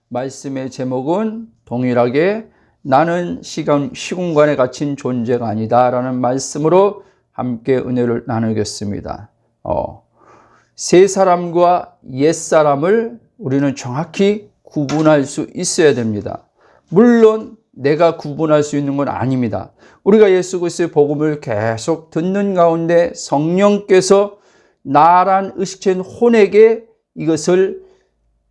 말씀의 제목은 동일하게 나는 시공간에 갇힌 존재가 아니다 라는 말씀으로 함께 은혜를 나누겠습니다. 새 사람과 옛 사람을 우리는 정확히 구분할 수 있어야 됩니다. 물론 내가 구분할 수 있는 건 아닙니다. 우리가 예수 그리스도의 복음을 계속 듣는 가운데 성령께서 나란 의식된 혼에게 이것을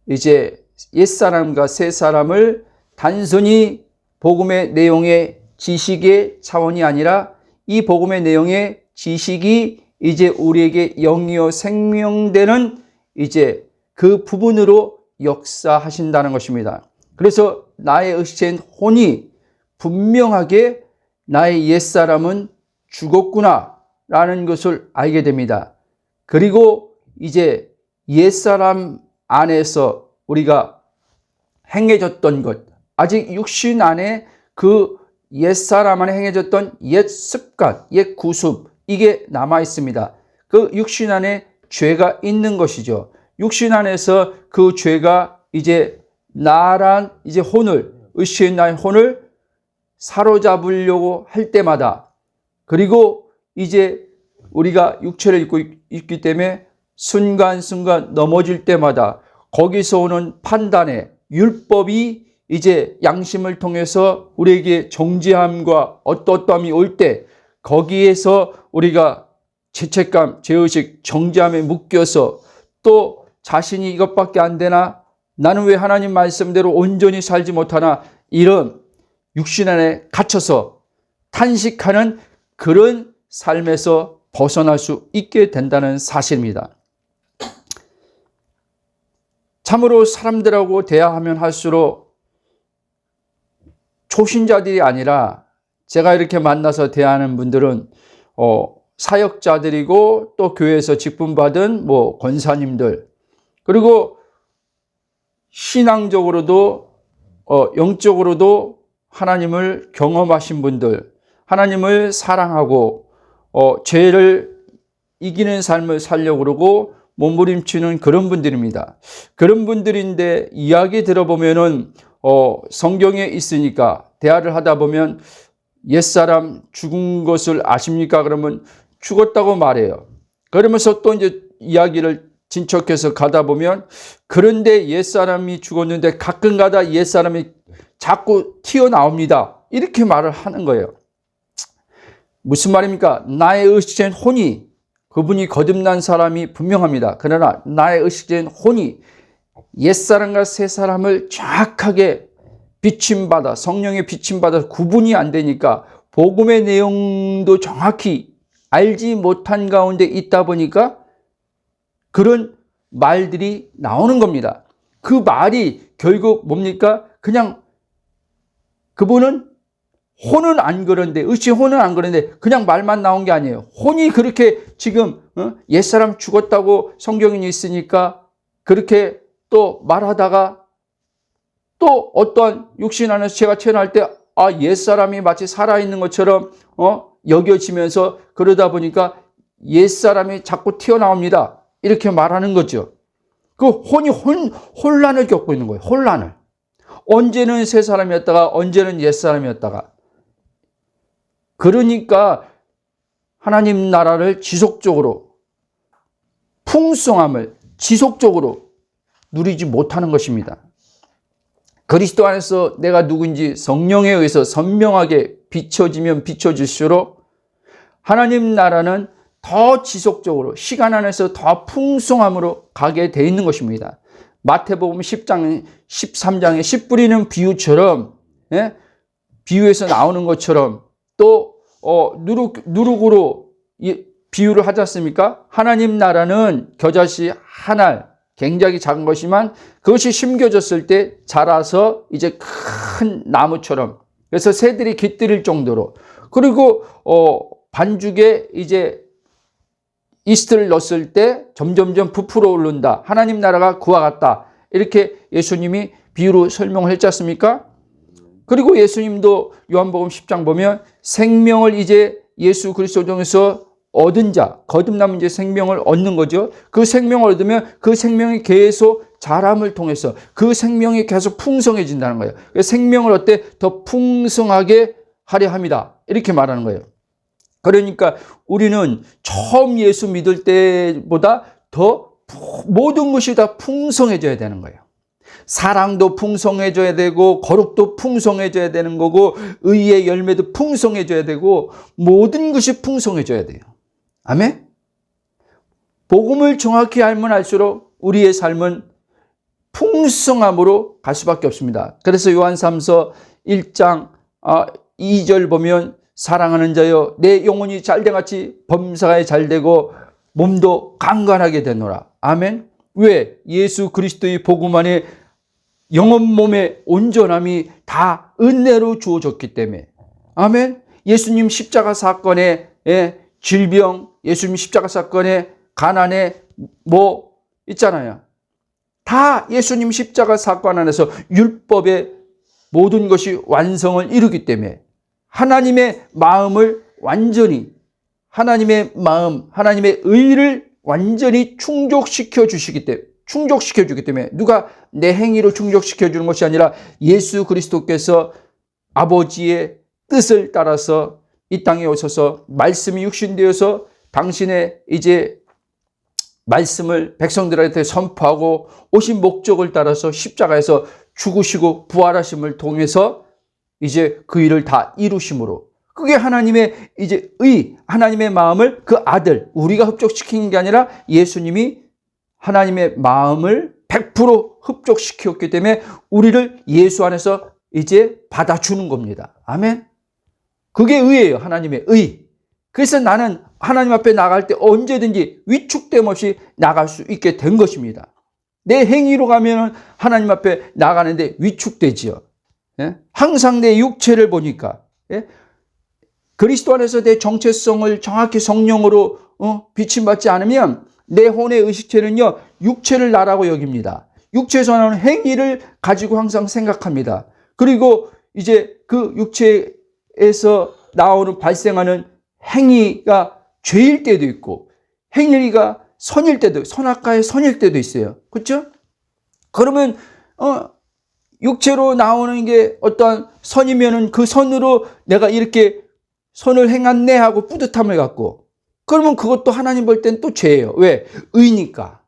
이제 옛사람과 새사람을 단순히 복음의 내용의 지식의 차원이 아니라 이 복음의 내용의 지식이 이제 우리에게 영이요 생명되는 이제 그 부분으로 역사하신다는 것입니다. 그래서 나의 의식된 혼이 분명하게 나의 옛사람은 죽었구나 라는 것을 알게 됩니다. 그리고 이제 옛사람 안에서 우리가 행해졌던 것, 아직 육신 안에 그 옛사람 안에 행해졌던 옛 습관, 옛 구습, 이게 남아 있습니다. 그 육신 안에 죄가 있는 것이죠. 육신 안에서 그 죄가 이제 나란 이제 혼을, 의식의 나의 혼을 사로잡으려고 할 때마다, 그리고 이제 우리가 육체를 입고 있기 때문에 순간순간 넘어질 때마다 거기서 오는 판단의 율법이 이제 양심을 통해서 우리에게 정죄함과 어떠함이 올 때 거기에서 우리가 죄책감, 죄의식, 정죄함에 묶여서 또 자신이 이것밖에 안 되나? 나는 왜 하나님 말씀대로 온전히 살지 못하나? 이런 육신 안에 갇혀서 탄식하는 그런 삶에서 벗어날 수 있게 된다는 사실입니다. 참으로 사람들하고 대화하면 할수록 초신자들이 아니라 제가 이렇게 만나서 대하는 분들은 사역자들이고 또 교회에서 직분받은 권사님들, 그리고 신앙적으로도 영적으로도 하나님을 경험하신 분들, 하나님을 사랑하고 죄를 이기는 삶을 살려고 그러고 몸부림치는 그런 분들입니다. 그런 분들인데 이야기 들어보면은 성경에 있으니까 대화를 하다 보면 옛사람 죽은 것을 아십니까? 그러면 죽었다고 말해요. 그러면서 또 이제 이야기를 진척해서 가다 보면 그런데 옛사람이 죽었는데 가끔가다 옛사람이 자꾸 튀어나옵니다. 이렇게 말을 하는 거예요. 무슨 말입니까? 나의 의식된 혼이, 그분이 거듭난 사람이 분명합니다. 그러나 나의 의식된 혼이 옛사람과 새사람을 정확하게 비침받아, 성령의 비침받아 구분이 안 되니까 복음의 내용도 정확히 알지 못한 가운데 있다 보니까 그런 말들이 나오는 겁니다. 그 말이 결국 뭡니까? 그냥 그분은 혼은 안 그런데, 의식 혼은 안 그런데 그냥 말만 나온 게 아니에요. 혼이 그렇게 지금 옛사람 죽었다고 성경에 있으니까 그렇게 또 말하다가 또 어떤 육신 안에서 죄가 튀어나올 때 옛사람이 마치 살아있는 것처럼 여겨지면서 그러다 보니까 옛사람이 자꾸 튀어나옵니다. 이렇게 말하는 거죠. 그 혼이 혼란을 겪고 있는 거예요. 혼란을. 언제는 새 사람이었다가 언제는 옛 사람이었다가. 그러니까 하나님 나라를 지속적으로, 풍성함을 지속적으로 누리지 못하는 것입니다. 그리스도 안에서 내가 누군지 성령에 의해서 선명하게 비춰지면 비춰질수록 하나님 나라는 더 지속적으로 시간 안에서 더 풍성함으로 가게 돼 있는 것입니다. 마태복음 10장, 13장에 씨 뿌리는 비유처럼, 비유에서 나오는 것처럼 또 누룩으로 비유를 하지 않습니까? 하나님 나라는 겨자씨 한 알, 굉장히 작은 것이지만 그것이 심겨졌을 때 자라서 이제 큰 나무처럼, 그래서 새들이 깃들일 정도로, 그리고 반죽에 이제 이스트를 넣었을 때 점점점 부풀어 오른다. 하나님 나라가 그와 같다. 이렇게 예수님이 비유로 설명을 했지 않습니까? 그리고 예수님도 요한복음 10장 보면 생명을 이제 예수 그리스도 통해서 얻은 자, 거듭나면 이제 생명을 얻는 거죠. 그 생명을 얻으면 그 생명이 계속 자람을 통해서 그 생명이 계속 풍성해진다는 거예요. 생명을 어때? 더 풍성하게 하려 합니다. 이렇게 말하는 거예요. 그러니까 우리는 처음 예수 믿을 때보다 더 모든 것이 다 풍성해져야 되는 거예요. 사랑도 풍성해져야 되고 거룩도 풍성해져야 되는 거고 의의 열매도 풍성해져야 되고 모든 것이 풍성해져야 돼요. 아멘? 복음을 정확히 알면 알수록 우리의 삶은 풍성함으로 갈 수밖에 없습니다. 그래서 요한 3서 1장 2절 보면 사랑하는 자여 내 영혼이 잘됨같이 범사에 잘되고 몸도 강건하게 되노라. 아멘? 왜? 예수 그리스도의 복음 안에 영혼 몸의 온전함이 다 은혜로 주어졌기 때문에. 아멘? 예수님 십자가 사건의 질병, 예수님 십자가 사건의 가난에 뭐 있잖아요. 다 예수님 십자가 사건 안에서 율법의 모든 것이 완성을 이루기 때문에 하나님의 마음을 완전히, 하나님의 마음, 하나님의 의를 완전히 충족시켜 주기 때문에 누가 내 행위로 충족시켜 주는 것이 아니라 예수 그리스도께서 아버지의 뜻을 따라서 이 땅에 오셔서 말씀이 육신되어서 당신의 이제 말씀을 백성들한테 선포하고 오신 목적을 따라서 십자가에서 죽으시고 부활하심을 통해서 이제 그 일을 다 이루심으로, 그게 하나님의 이제 하나님의 마음을 그 아들, 우리가 흡족시키는 게 아니라 예수님이 하나님의 마음을 100% 흡족시켰기 때문에 우리를 예수 안에서 이제 받아주는 겁니다. 아멘. 그게 의예요. 하나님의 의. 그래서 나는 하나님 앞에 나갈 때 언제든지 위축됨 없이 나갈 수 있게 된 것입니다. 내 행위로 가면 하나님 앞에 나가는데 위축되지요. 항상 내 육체를 보니까, 그리스도 안에서 내 정체성을 정확히 성령으로 비침받지 않으면 내 혼의 의식체는요, 육체를 나라고 여깁니다. 육체에서 나오는 행위를 가지고 항상 생각합니다. 그리고 이제 그 육체에서 발생하는 행위가 죄일 때도 있고, 행위가 선악과의 선일 때도 있어요. 그렇죠? 그러면 육체로 나오는 게 어떤 선이면은 그 선으로 내가 이렇게 선을 행했네 하고 뿌듯함을 갖고, 그러면 그것도 하나님 볼 땐 또 죄예요. 왜? 의니까.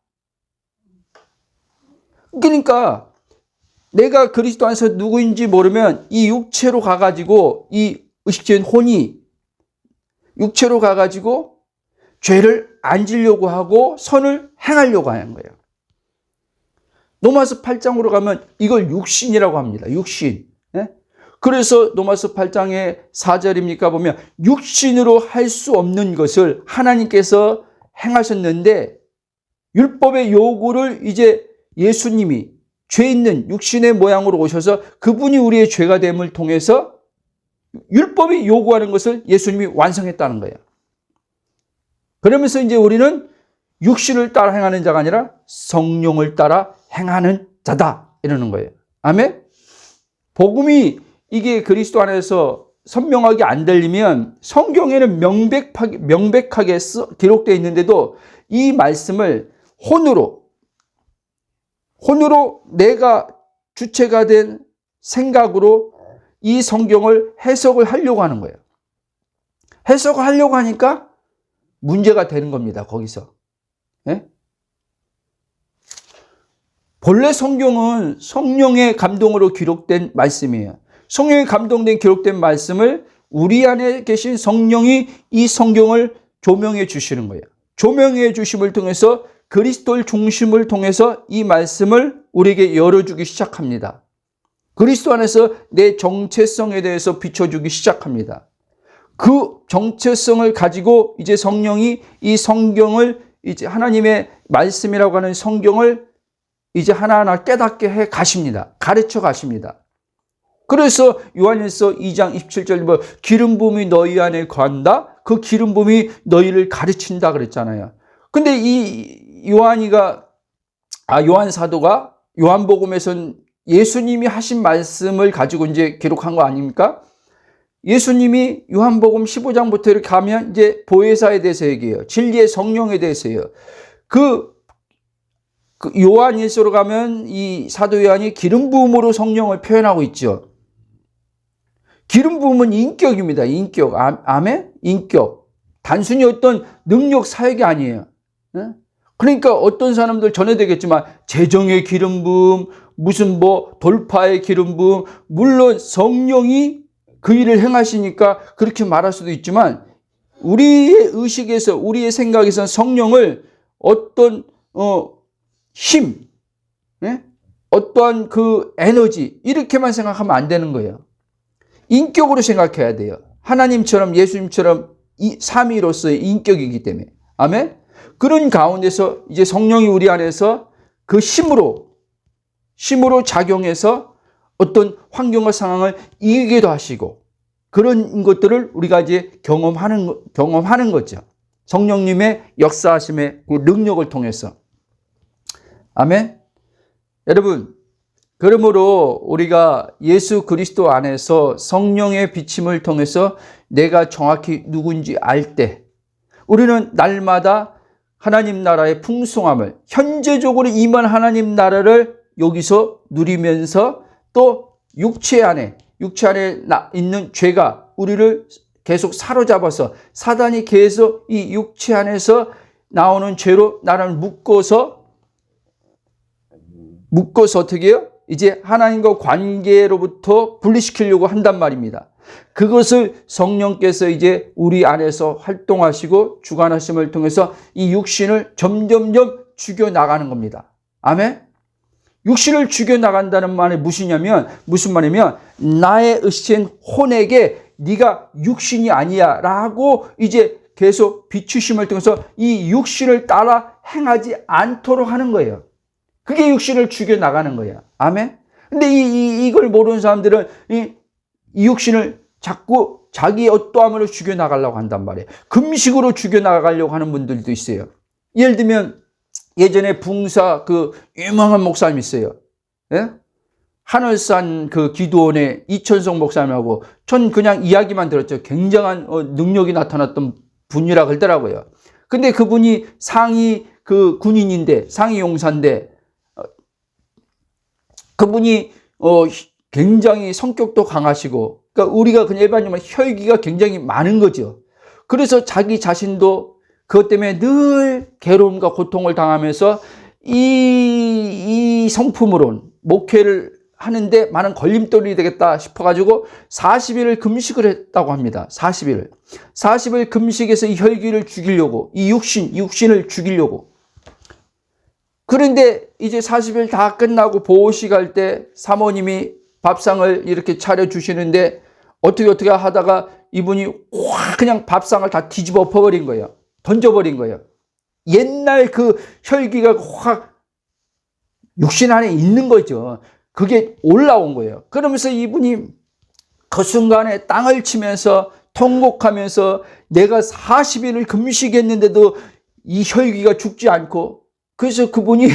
그러니까 내가 그리스도 안에서 누구인지 모르면 이 육체로 가가지고, 이 의식적인 혼이 육체로 가가지고 죄를 안 지려고 하고 선을 행하려고 하는 거예요. 로마서 8장으로 가면 이걸 육신이라고 합니다. 육신. 그래서 로마서 8장의 4절입니까 보면 육신으로 할 수 없는 것을 하나님께서 행하셨는데, 율법의 요구를 이제 예수님이 죄 있는 육신의 모양으로 오셔서 그분이 우리의 죄가 됨을 통해서 율법이 요구하는 것을 예수님이 완성했다는 거예요. 그러면서 이제 우리는 육신을 따라 행하는 자가 아니라 성령을 따라 행하는 자다, 이러는 거예요. 아멘? 복음이 이게 그리스도 안에서 선명하게 안 들리면 성경에는 명백하게 기록되어 있는데도 이 말씀을 혼으로 내가 주체가 된 생각으로 이 성경을 해석을 하려고 하는 거예요. 해석을 하려고 하니까 문제가 되는 겁니다. 거기서. 본래 성경은 성령의 감동으로 기록된 말씀이에요. 성령의 감동된 기록된 말씀을 우리 안에 계신 성령이 이 성경을 조명해 주시는 거예요. 조명해 주심을 통해서 그리스도의 중심을 통해서 이 말씀을 우리에게 열어주기 시작합니다. 그리스도 안에서 내 정체성에 대해서 비춰주기 시작합니다. 그 정체성을 가지고 이제 성령이 이 성경을, 이제 하나님의 말씀이라고 하는 성경을 이제 하나하나 깨닫게 해 가십니다. 가르쳐 가십니다. 그래서 요한일서 2장 27절 보면 기름 부음이 너희 안에 거한다. 그 기름 부음이 너희를 가르친다 그랬잖아요. 근데 이 요한 사도가 요한복음에서는 예수님이 하신 말씀을 가지고 이제 기록한 거 아닙니까? 예수님이 요한복음 15장부터 이렇게 가면 이제 보혜사에 대해서 얘기해요. 진리의 성령에 대해서 해요. 그 요한일서로 가면 이 사도 요한이 기름 부음으로 성령을 표현하고 있죠. 기름 부음은 인격입니다. 인격. 아멘? 인격. 단순히 어떤 능력 사역이 아니에요. 그러니까 어떤 사람들 전해되겠지만 재정의 기름 부음, 무슨 뭐 돌파의 기름 부음, 물론 성령이 그 일을 행하시니까 그렇게 말할 수도 있지만 우리의 의식에서 우리의 생각에서 성령을 어떤 힘, 어떠한 그 에너지 이렇게만 생각하면 안 되는 거예요. 인격으로 생각해야 돼요. 하나님처럼 예수님처럼 이 삼위로서의 인격이기 때문에. 아멘? 그런 가운데서 이제 성령이 우리 안에서 그 힘으로 작용해서 어떤 환경과 상황을 이기기도 하시고 그런 것들을 우리가 이제 경험하는 거죠. 성령님의 역사하심의 그 능력을 통해서. 아멘? 여러분, 그러므로 우리가 예수 그리스도 안에서 성령의 비침을 통해서 내가 정확히 누군지 알 때 우리는 날마다 하나님 나라의 풍성함을 현재적으로 임한 하나님 나라를 여기서 누리면서 또 육체 안에 있는 죄가 우리를 계속 사로잡아서 사단이 계속 이 육체 안에서 나오는 죄로 나를 묶어서 어떻게 해요? 이제 하나님과 관계로부터 분리시키려고 한단 말입니다. 그것을 성령께서 이제 우리 안에서 활동하시고 주관하심을 통해서 이 육신을 점점점 죽여나가는 겁니다. 아멘? 육신을 죽여나간다는 말이 무슨 말이냐면 나의 의신 혼에게 네가 육신이 아니야 라고 이제 계속 비추심을 통해서 이 육신을 따라 행하지 않도록 하는 거예요. 그게 육신을 죽여나가는 거예요. 아멘? 근데 이걸 모르는 사람들은 이 육신을 자꾸 자기 어떠함으로 죽여나가려고 한단 말이에요. 금식으로 죽여나가려고 하는 분들도 있어요. 예를 들면 예전에 붕사 그 유명한 목사님 있어요. 예? 하늘산 그 기도원의 이천성 목사님하고 전 그냥 이야기만 들었죠. 굉장한 능력이 나타났던 분이라 그러더라고요. 근데 그분이 상위 그 군인인데 상위 용사인데 그분이 굉장히 성격도 강하시고 그러니까 우리가 그냥 일반적으로 혈기가 굉장히 많은 거죠. 그래서 자기 자신도 그것 때문에 늘 괴로움과 고통을 당하면서 이 성품으로는 목회를 하는데 많은 걸림돌이 되겠다 싶어가지고 40일을 금식을 했다고 합니다. 40일 금식해서 이 혈기를 죽이려고 이 육신을 죽이려고. 그런데 이제 40일 다 끝나고 보호식 할 때 사모님이 밥상을 이렇게 차려주시는데 어떻게 하다가 이분이 확 그냥 밥상을 다 뒤집어 엎어버린 거예요. 던져버린 거예요. 옛날 그 혈기가 확 육신 안에 있는 거죠. 그게 올라온 거예요. 그러면서 이분이 그 순간에 땅을 치면서 통곡하면서 내가 40일을 금식했는데도 이 혈기가 죽지 않고 그래서 그분이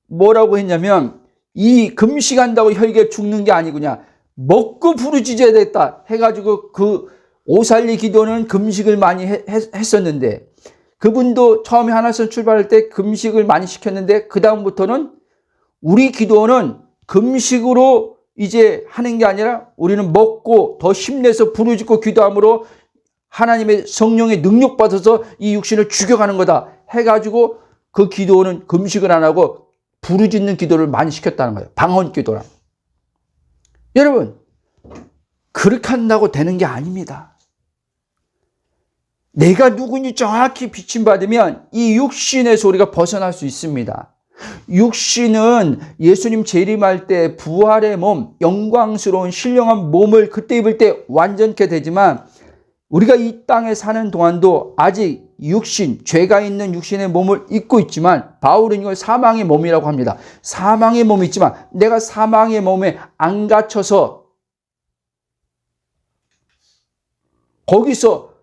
뭐라고 했냐면 이 금식한다고 혈기가 죽는 게 아니구냐. 먹고 부르짖어야 됐다 해가지고 그 오살리 기도는 금식을 많이 했었는데 그분도 처음에 하나선 출발할 때 금식을 많이 시켰는데 그 다음부터는 우리 기도는 금식으로 이제 하는 게 아니라 우리는 먹고 더 힘내서 부르짖고 기도함으로 하나님의 성령의 능력 받아서 이 육신을 죽여가는 거다 해가지고 그 기도는 금식을 안 하고 부르짖는 기도를 많이 시켰다는 거예요. 방언 기도라. 여러분, 그렇게 한다고 되는 게 아닙니다. 내가 누구인지 정확히 비침받으면 이 육신에서 우리가 벗어날 수 있습니다. 육신은 예수님 재림할 때 부활의 몸, 영광스러운 신령한 몸을 그때 입을 때 완전케 되지만 우리가 이 땅에 사는 동안도 아직 육신, 죄가 있는 육신의 몸을 입고 있지만 바울은 이걸 사망의 몸이라고 합니다. 사망의 몸이 있지만 내가 사망의 몸에 안 갇혀서 거기서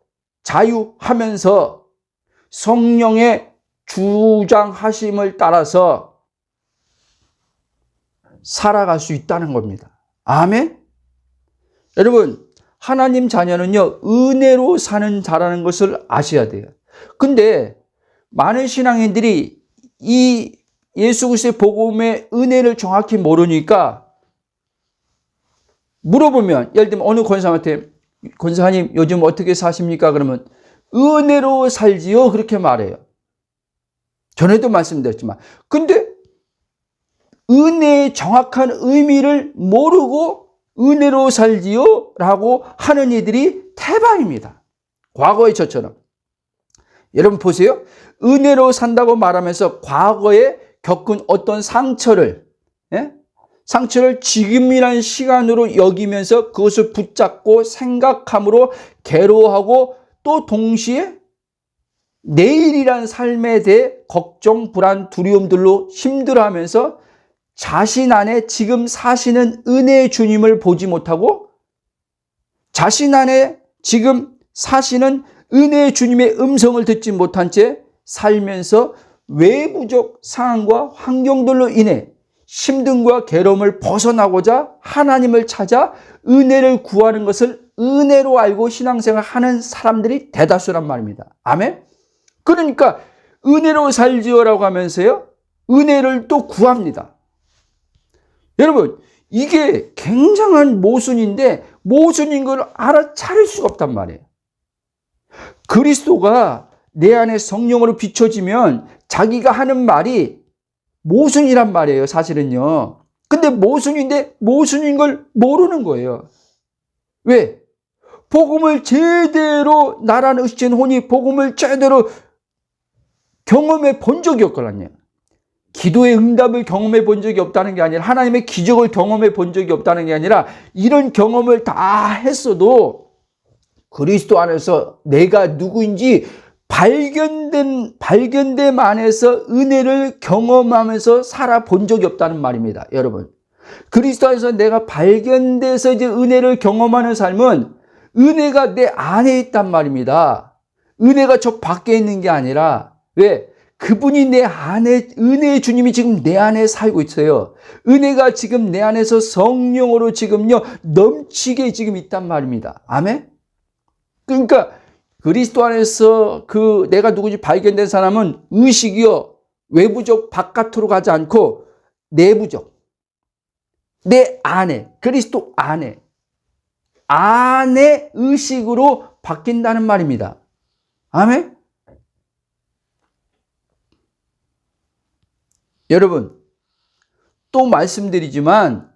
자유하면서 성령의 주장하심을 따라서 살아갈 수 있다는 겁니다. 아멘? 여러분, 하나님 자녀는요, 은혜로 사는 자라는 것을 아셔야 돼요. 근데 많은 신앙인들이 이 예수 그리스도의 복음의 은혜를 정확히 모르니까 물어보면, 예를 들면 어느 권사님한테 권사님 요즘 어떻게 사십니까? 그러면 은혜로 살지요, 그렇게 말해요. 전에도 말씀드렸지만, 근데 은혜의 정확한 의미를 모르고 은혜로 살지요 라고 하는 이들이 태반입니다. 과거의 저처럼. 여러분 보세요. 은혜로 산다고 말하면서 과거에 겪은 어떤 상처를 지금이라는 시간으로 여기면서 그것을 붙잡고 생각함으로 괴로워하고, 또 동시에 내일이란 삶에 대해 걱정, 불안, 두려움들로 힘들어하면서 자신 안에 지금 사시는 은혜의 주님을 보지 못하고, 자신 안에 지금 사시는 은혜의 주님의 음성을 듣지 못한 채 살면서 외부적 상황과 환경들로 인해 힘듦과 괴로움을 벗어나고자 하나님을 찾아 은혜를 구하는 것을 은혜로 알고 신앙생활 하는 사람들이 대다수란 말입니다. 아멘? 그러니까 은혜로 살지어라고 하면서요, 은혜를 또 구합니다. 여러분, 이게 굉장한 모순인데, 모순인 걸 알아차릴 수가 없단 말이에요. 그리스도가 내 안에 성령으로 비춰지면 자기가 하는 말이 모순이란 말이에요, 사실은요. 근데 모순인데 모순인 걸 모르는 거예요. 왜? 복음을 제대로 나라는 의신 혼이 복음을 제대로 경험해 본 적이 없거든요. 기도의 응답을 경험해 본 적이 없다는 게 아니라, 하나님의 기적을 경험해 본 적이 없다는 게 아니라, 이런 경험을 다 했어도 그리스도 안에서 내가 누구인지 발견됨 안에서 은혜를 경험하면서 살아본 적이 없다는 말입니다. 여러분, 그리스도 안에서 내가 발견돼서 이제 은혜를 경험하는 삶은 은혜가 내 안에 있단 말입니다. 은혜가 저 밖에 있는 게 아니라, 왜? 그분이 내 안에, 은혜의 주님이 지금 내 안에 살고 있어요. 은혜가 지금 내 안에서 성령으로 지금요 넘치게 지금 있단 말입니다. 아멘? 그러니까 그리스도 안에서 그 내가 누구인지 발견된 사람은 의식이요, 외부적 바깥으로 가지 않고 내부적, 내 안에, 그리스도 안에 의식으로 바뀐다는 말입니다. 아멘? 여러분, 또 말씀드리지만,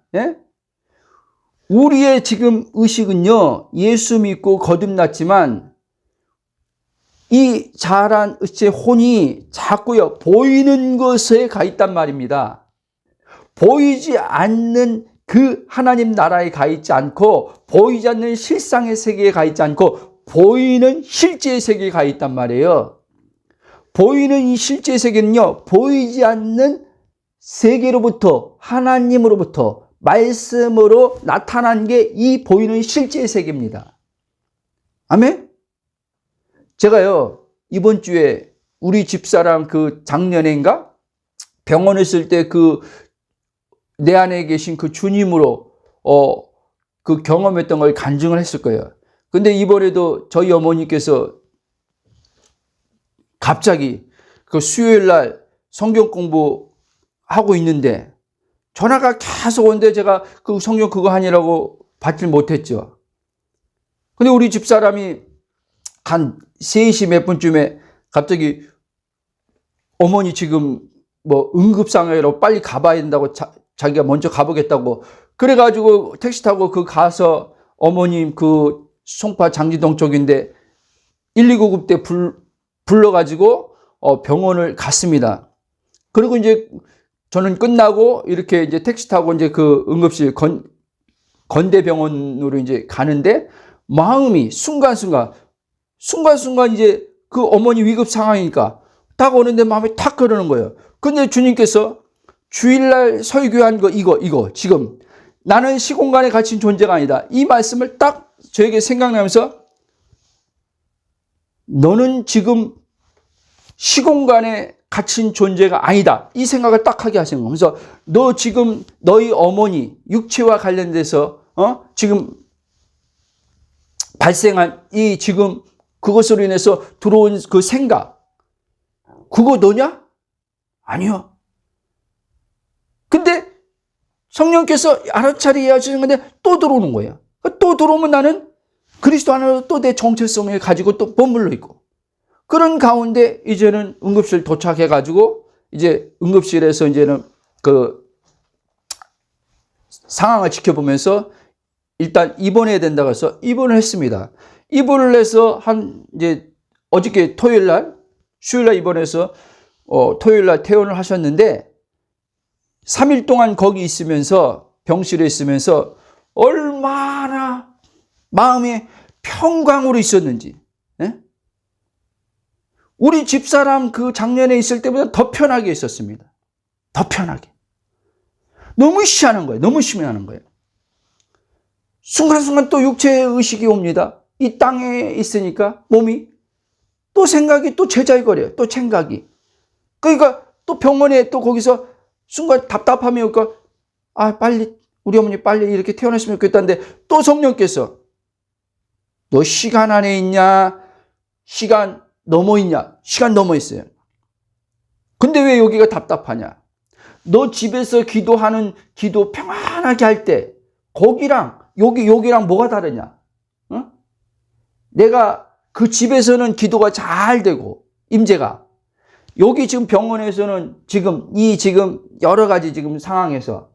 우리의 지금 의식은요, 예수 믿고 거듭났지만 이 자란 의식의 혼이 자꾸요 보이는 것에 가 있단 말입니다. 보이지 않는 그 하나님 나라에 가 있지 않고, 보이지 않는 실상의 세계에 가 있지 않고, 보이는 실제의 세계에 가 있단 말이에요. 보이는 이 실제 세계는요, 보이지 않는 세계로부터, 하나님으로부터 말씀으로 나타난 게 이 보이는 실제 세계입니다. 아멘? 제가요, 이번 주에 우리 집사람 그 작년인가 병원에 있을 때 그 내 안에 계신 그 주님으로 그 경험했던 걸 간증을 했을 거예요. 근데 이번에도 저희 어머니께서 갑자기 그 수요일 날 성경 공부하고 있는데 전화가 계속 오는데 제가 그 성경 그거 하느라고 받질 못했죠. 근데 우리 집사람이 한 3시 몇 분쯤에 갑자기 어머니 지금 뭐 응급상황이라고 빨리 가봐야 된다고 자기가 먼저 가보겠다고, 그래가지고 택시 타고 그 가서 어머님 그 송파 장지동 쪽인데 119 때 불러가지고 병원을 갔습니다. 그리고 이제 저는 끝나고 이렇게 이제 택시 타고 이제 그 응급실 건대병원으로 이제 가는데, 마음이 순간순간 이제 그 어머니 위급 상황이니까 딱 오는데 마음이 탁 그러는 거예요. 근데 주님께서 주일날 설교한 거 이거 지금 나는 시공간에 갇힌 존재가 아니다, 이 말씀을 딱 저에게 생각나면서, 너는 지금 시공간에 갇힌 존재가 아니다. 이 생각을 딱 하게 하시는 거예요. 그래서 너 지금 너희 어머니 육체와 관련돼서 지금 발생한 이 지금 그것으로 인해서 들어온 그 생각, 그거 너냐? 아니요. 근데 성령께서 알아차리게 하시는 건데 또 들어오는 거예요. 또 들어오면 나는 그리스도 안에서 또 내 정체성을 가지고 또 머물러 있고, 그런 가운데 이제는 응급실 도착해가지고 이제 응급실에서 이제는 그 상황을 지켜보면서 일단 입원해야 된다고 해서 입원을 했습니다. 입원을 해서 이제 어저께 토요일 날, 수요일 날 입원해서 토요일 날 퇴원을 하셨는데 3일 동안 거기 있으면서 병실에 있으면서 얼마나 마음에 평강으로 있었는지. 예? 우리 집사람 그 작년에 있을 때보다 더 편하게 있었습니다. 더 편하게. 너무 희한한 거예요. 너무 심해하는 거예요. 순간순간 또 육체의 의식이 옵니다. 이 땅에 있으니까 몸이 또 생각이 또 제자리거려요. 또 생각이. 그러니까 또 병원에 또 거기서 순간 답답함이 오니까 빨리 우리 어머니 빨리 이렇게 태어났으면 좋겠다는데 또 성령께서 너 시간 안에 있냐? 시간 넘어 있냐? 시간 넘어 있어요. 근데 왜 여기가 답답하냐? 너 집에서 기도하는 기도 평안하게 할 때 거기랑 여기랑 뭐가 다르냐? 응? 내가 그 집에서는 기도가 잘 되고 임재가, 여기 지금 병원에서는 지금 여러 가지 지금 상황에서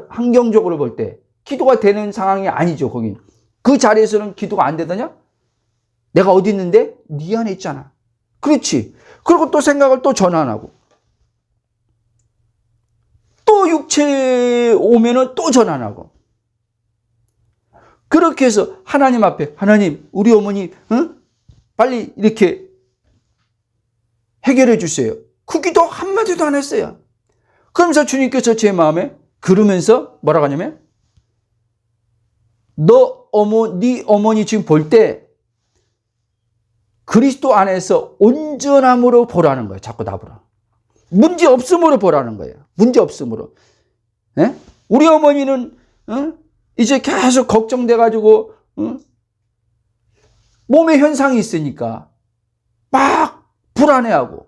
환경적으로 볼 때 기도가 되는 상황이 아니죠. 거긴 그 자리에서는 기도가 안 되더냐? 내가 어디 있는데? 네 안에 있잖아. 그렇지. 그리고 또 생각을 또 전환하고 또 육체에 오면은 또 전환하고, 그렇게 해서 하나님 앞에, 하나님 우리 어머니 빨리 이렇게 해결해 주세요. 그 기도 한마디도 안 했어요. 그러면서 주님께서 제 마음에 그러면서 뭐라고 하냐면, 네 어머니 지금 볼 때 그리스도 안에서 온전함으로 보라는 거예요. 자꾸 나보라. 문제 없음으로 보라는 거예요. 문제 없음으로. 예? 우리 어머니는 이제 계속 걱정돼가지고 몸에 현상이 있으니까 막 불안해하고,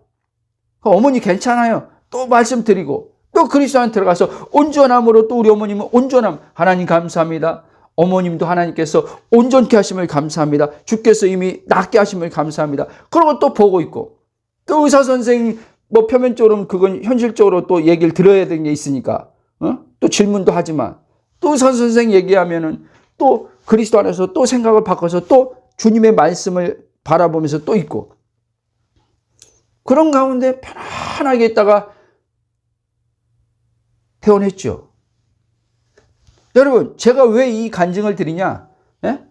어머니 괜찮아요. 또 말씀드리고 또 그리스도 안에 들어가서 온전함으로, 또 우리 어머님은 온전함, 하나님 감사합니다. 어머님도 하나님께서 온전케 하심을 감사합니다. 주께서 이미 낫게 하심을 감사합니다. 그러고 또 보고 있고, 또 의사 선생님 뭐 표면적으로는 그건 현실적으로 또 얘기를 들어야 되는 게 있으니까 또 질문도 하지만 또 의사 선생님 얘기하면은 또 그리스도 안에서 또 생각을 바꿔서 또 주님의 말씀을 바라보면서 또 있고, 그런 가운데 편안하게 있다가 퇴원했죠. 여러분, 제가 왜 이 간증을 드리냐? 예?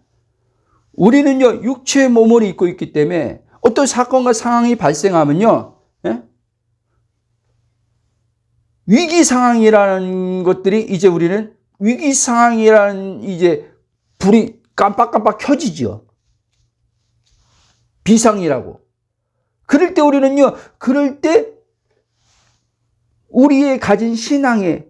우리는요, 육체의 몸을 입고 있기 때문에 어떤 사건과 상황이 발생하면요, 예? 위기 상황이라는 것들이 이제 우리는 위기 상황이라는 이제 불이 깜빡깜빡 켜지죠. 비상이라고. 그럴 때 우리는요, 그럴 때 우리의 가진 신앙에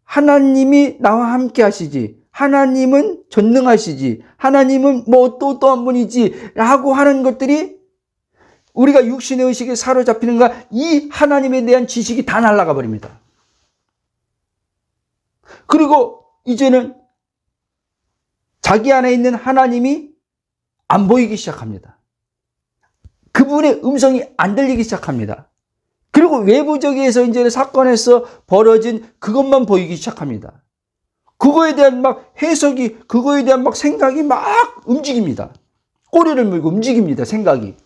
하나님이 나와 함께 하시지, 하나님은 전능하시지, 하나님은 뭐 또 한 분이지 라고 하는 것들이 우리가 육신의 의식에 사로잡히는가, 이 하나님에 대한 지식이 다 날아가 버립니다. 그리고 이제는 자기 안에 있는 하나님이 안 보이기 시작합니다. 그분의 음성이 안 들리기 시작합니다. 그리고 외부적에서 이제 사건에서 벌어진 그것만 보이기 시작합니다. 그거에 대한 막 해석이, 그거에 대한 막 생각이 막 움직입니다. 꼬리를 물고 움직입니다. 생각이.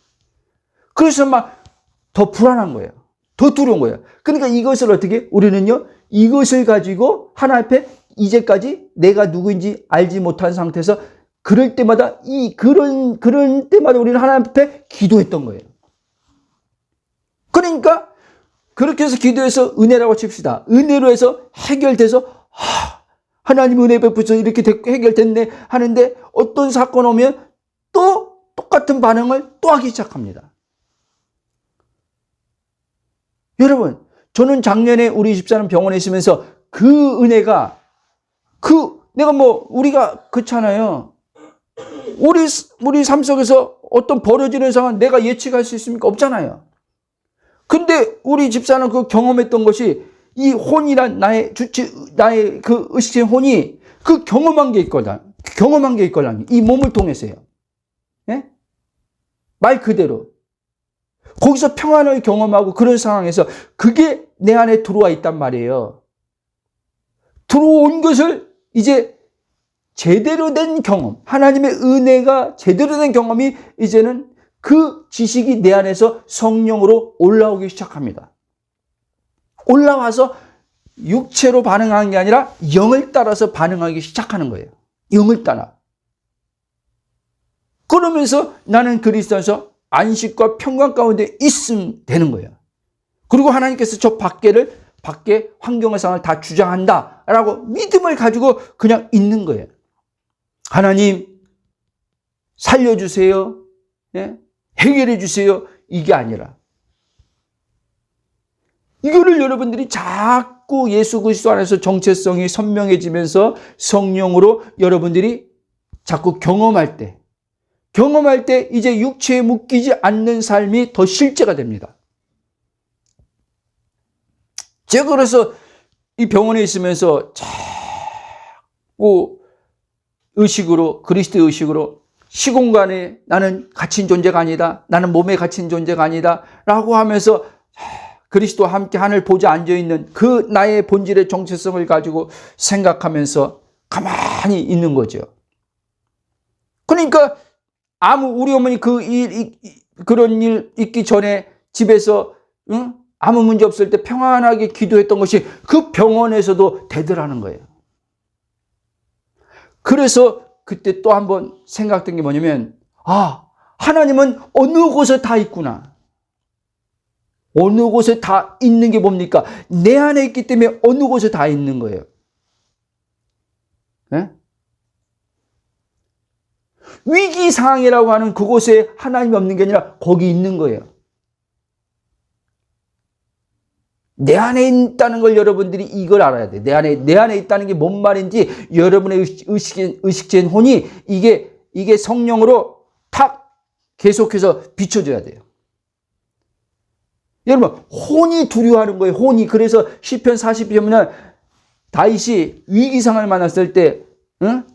그래서 막 더 불안한 거예요. 더 두려운 거예요. 그러니까 이것을 어떻게, 우리는요, 이것을 가지고 하나님 앞에 이제까지 내가 누구인지 알지 못한 상태에서 그럴 때마다 그런 때마다 우리는 하나님 앞에 기도했던 거예요. 그러니까 그렇게 해서 기도해서 은혜라고 칩시다. 은혜로 해서 해결돼서 하나님 은혜 베푸셔서 이렇게 해결됐네 하는데, 어떤 사건 오면 또 똑같은 반응을 또 하기 시작합니다. 여러분, 저는 작년에 우리 집사람 병원에 있으면서 그 은혜가, 내가 우리가 그렇잖아요. 우리 삶 속에서 어떤 벌어지는 상황 내가 예측할 수 있습니까? 없잖아요. 근데 우리 집사는 그 경험했던 것이 이 혼이란 나의 그 의식의 혼이 그 경험한 게 있거든. 이 몸을 통해서요. 예? 말 그대로. 거기서 평안을 경험하고 그런 상황에서 그게 내 안에 들어와 있단 말이에요. 들어온 것을 이제 제대로 된 경험, 하나님의 은혜가 제대로 된 경험이 이제는 그 지식이 내 안에서 성령으로 올라오기 시작합니다. 올라와서 육체로 반응하는 게 아니라 영을 따라서 반응하기 시작하는 거예요. 영을 따라. 그러면서 나는 그리스도에서 안식과 평강 가운데 있으면 되는 거예요. 그리고 하나님께서 저 밖에 환경의 상황을 다 주장한다라고 믿음을 가지고 그냥 있는 거예요. 하나님 살려주세요. 예? 해결해 주세요. 이게 아니라 이거를 여러분들이 자꾸 예수 그리스도 안에서 정체성이 선명해지면서 성령으로 여러분들이 자꾸 경험할 때 이제 육체에 묶이지 않는 삶이 더 실제가 됩니다. 제가 그래서 이 병원에 있으면서 자꾸 그리스도의 의식으로 시공간에 나는 갇힌 존재가 아니다. 나는 몸에 갇힌 존재가 아니다. 라고 하면서 그리스도와 함께 하늘 보좌에 앉아있는 그 나의 본질의 정체성을 가지고 생각하면서 가만히 있는 거죠. 그러니까 우리 어머니 그런 일 있기 전에 집에서 아무 문제 없을 때 평안하게 기도했던 것이 그 병원에서도 되더라는 거예요. 그래서 그때 또 한번 생각된 게 뭐냐면 하나님은 어느 곳에 다 있구나. 어느 곳에 다 있는 게 뭡니까? 내 안에 있기 때문에 어느 곳에 다 있는 거예요. 네? 위기 상황이라고 하는 그곳에 하나님이 없는 게 아니라 거기 있는 거예요. 내 안에 있다는 걸 여러분들이 이걸 알아야 돼. 내 안에 있다는 게 뭔 말인지 여러분의 의식된 혼이 이게 성령으로 탁 계속해서 비춰줘야 돼요. 여러분, 혼이 두려워하는 거예요. 혼이. 그래서 시편 40편은 다윗이 위기 상황을 만났을 때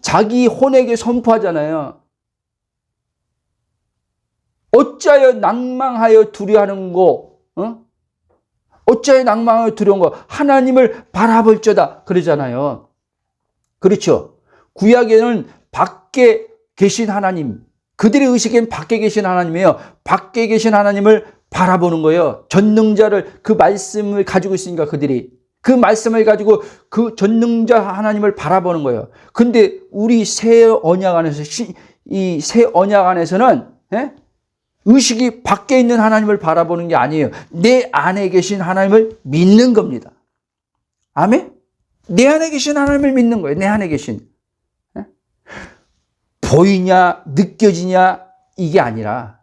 자기 혼에게 선포하잖아요. 어찌하여 낭망하여 두려워하는 거? 어찌하여 낭망하여 두려운 거? 하나님을 바라볼저다. 그러잖아요. 그렇죠. 구약에는 밖에 계신 하나님, 그들의 의식엔 밖에 계신 하나님이에요. 밖에 계신 하나님을 바라보는 거예요. 전능자를, 그 말씀을 가지고 있으니까 그들이. 그 말씀을 가지고 그 전능자 하나님을 바라보는 거예요. 근데 우리 새 언약 안에서, 이 새 언약 안에서는, 의식이 밖에 있는 하나님을 바라보는 게 아니에요. 내 안에 계신 하나님을 믿는 겁니다. 아멘? 내 안에 계신 하나님을 믿는 거예요. 내 안에 계신. 보이냐, 느껴지냐, 이게 아니라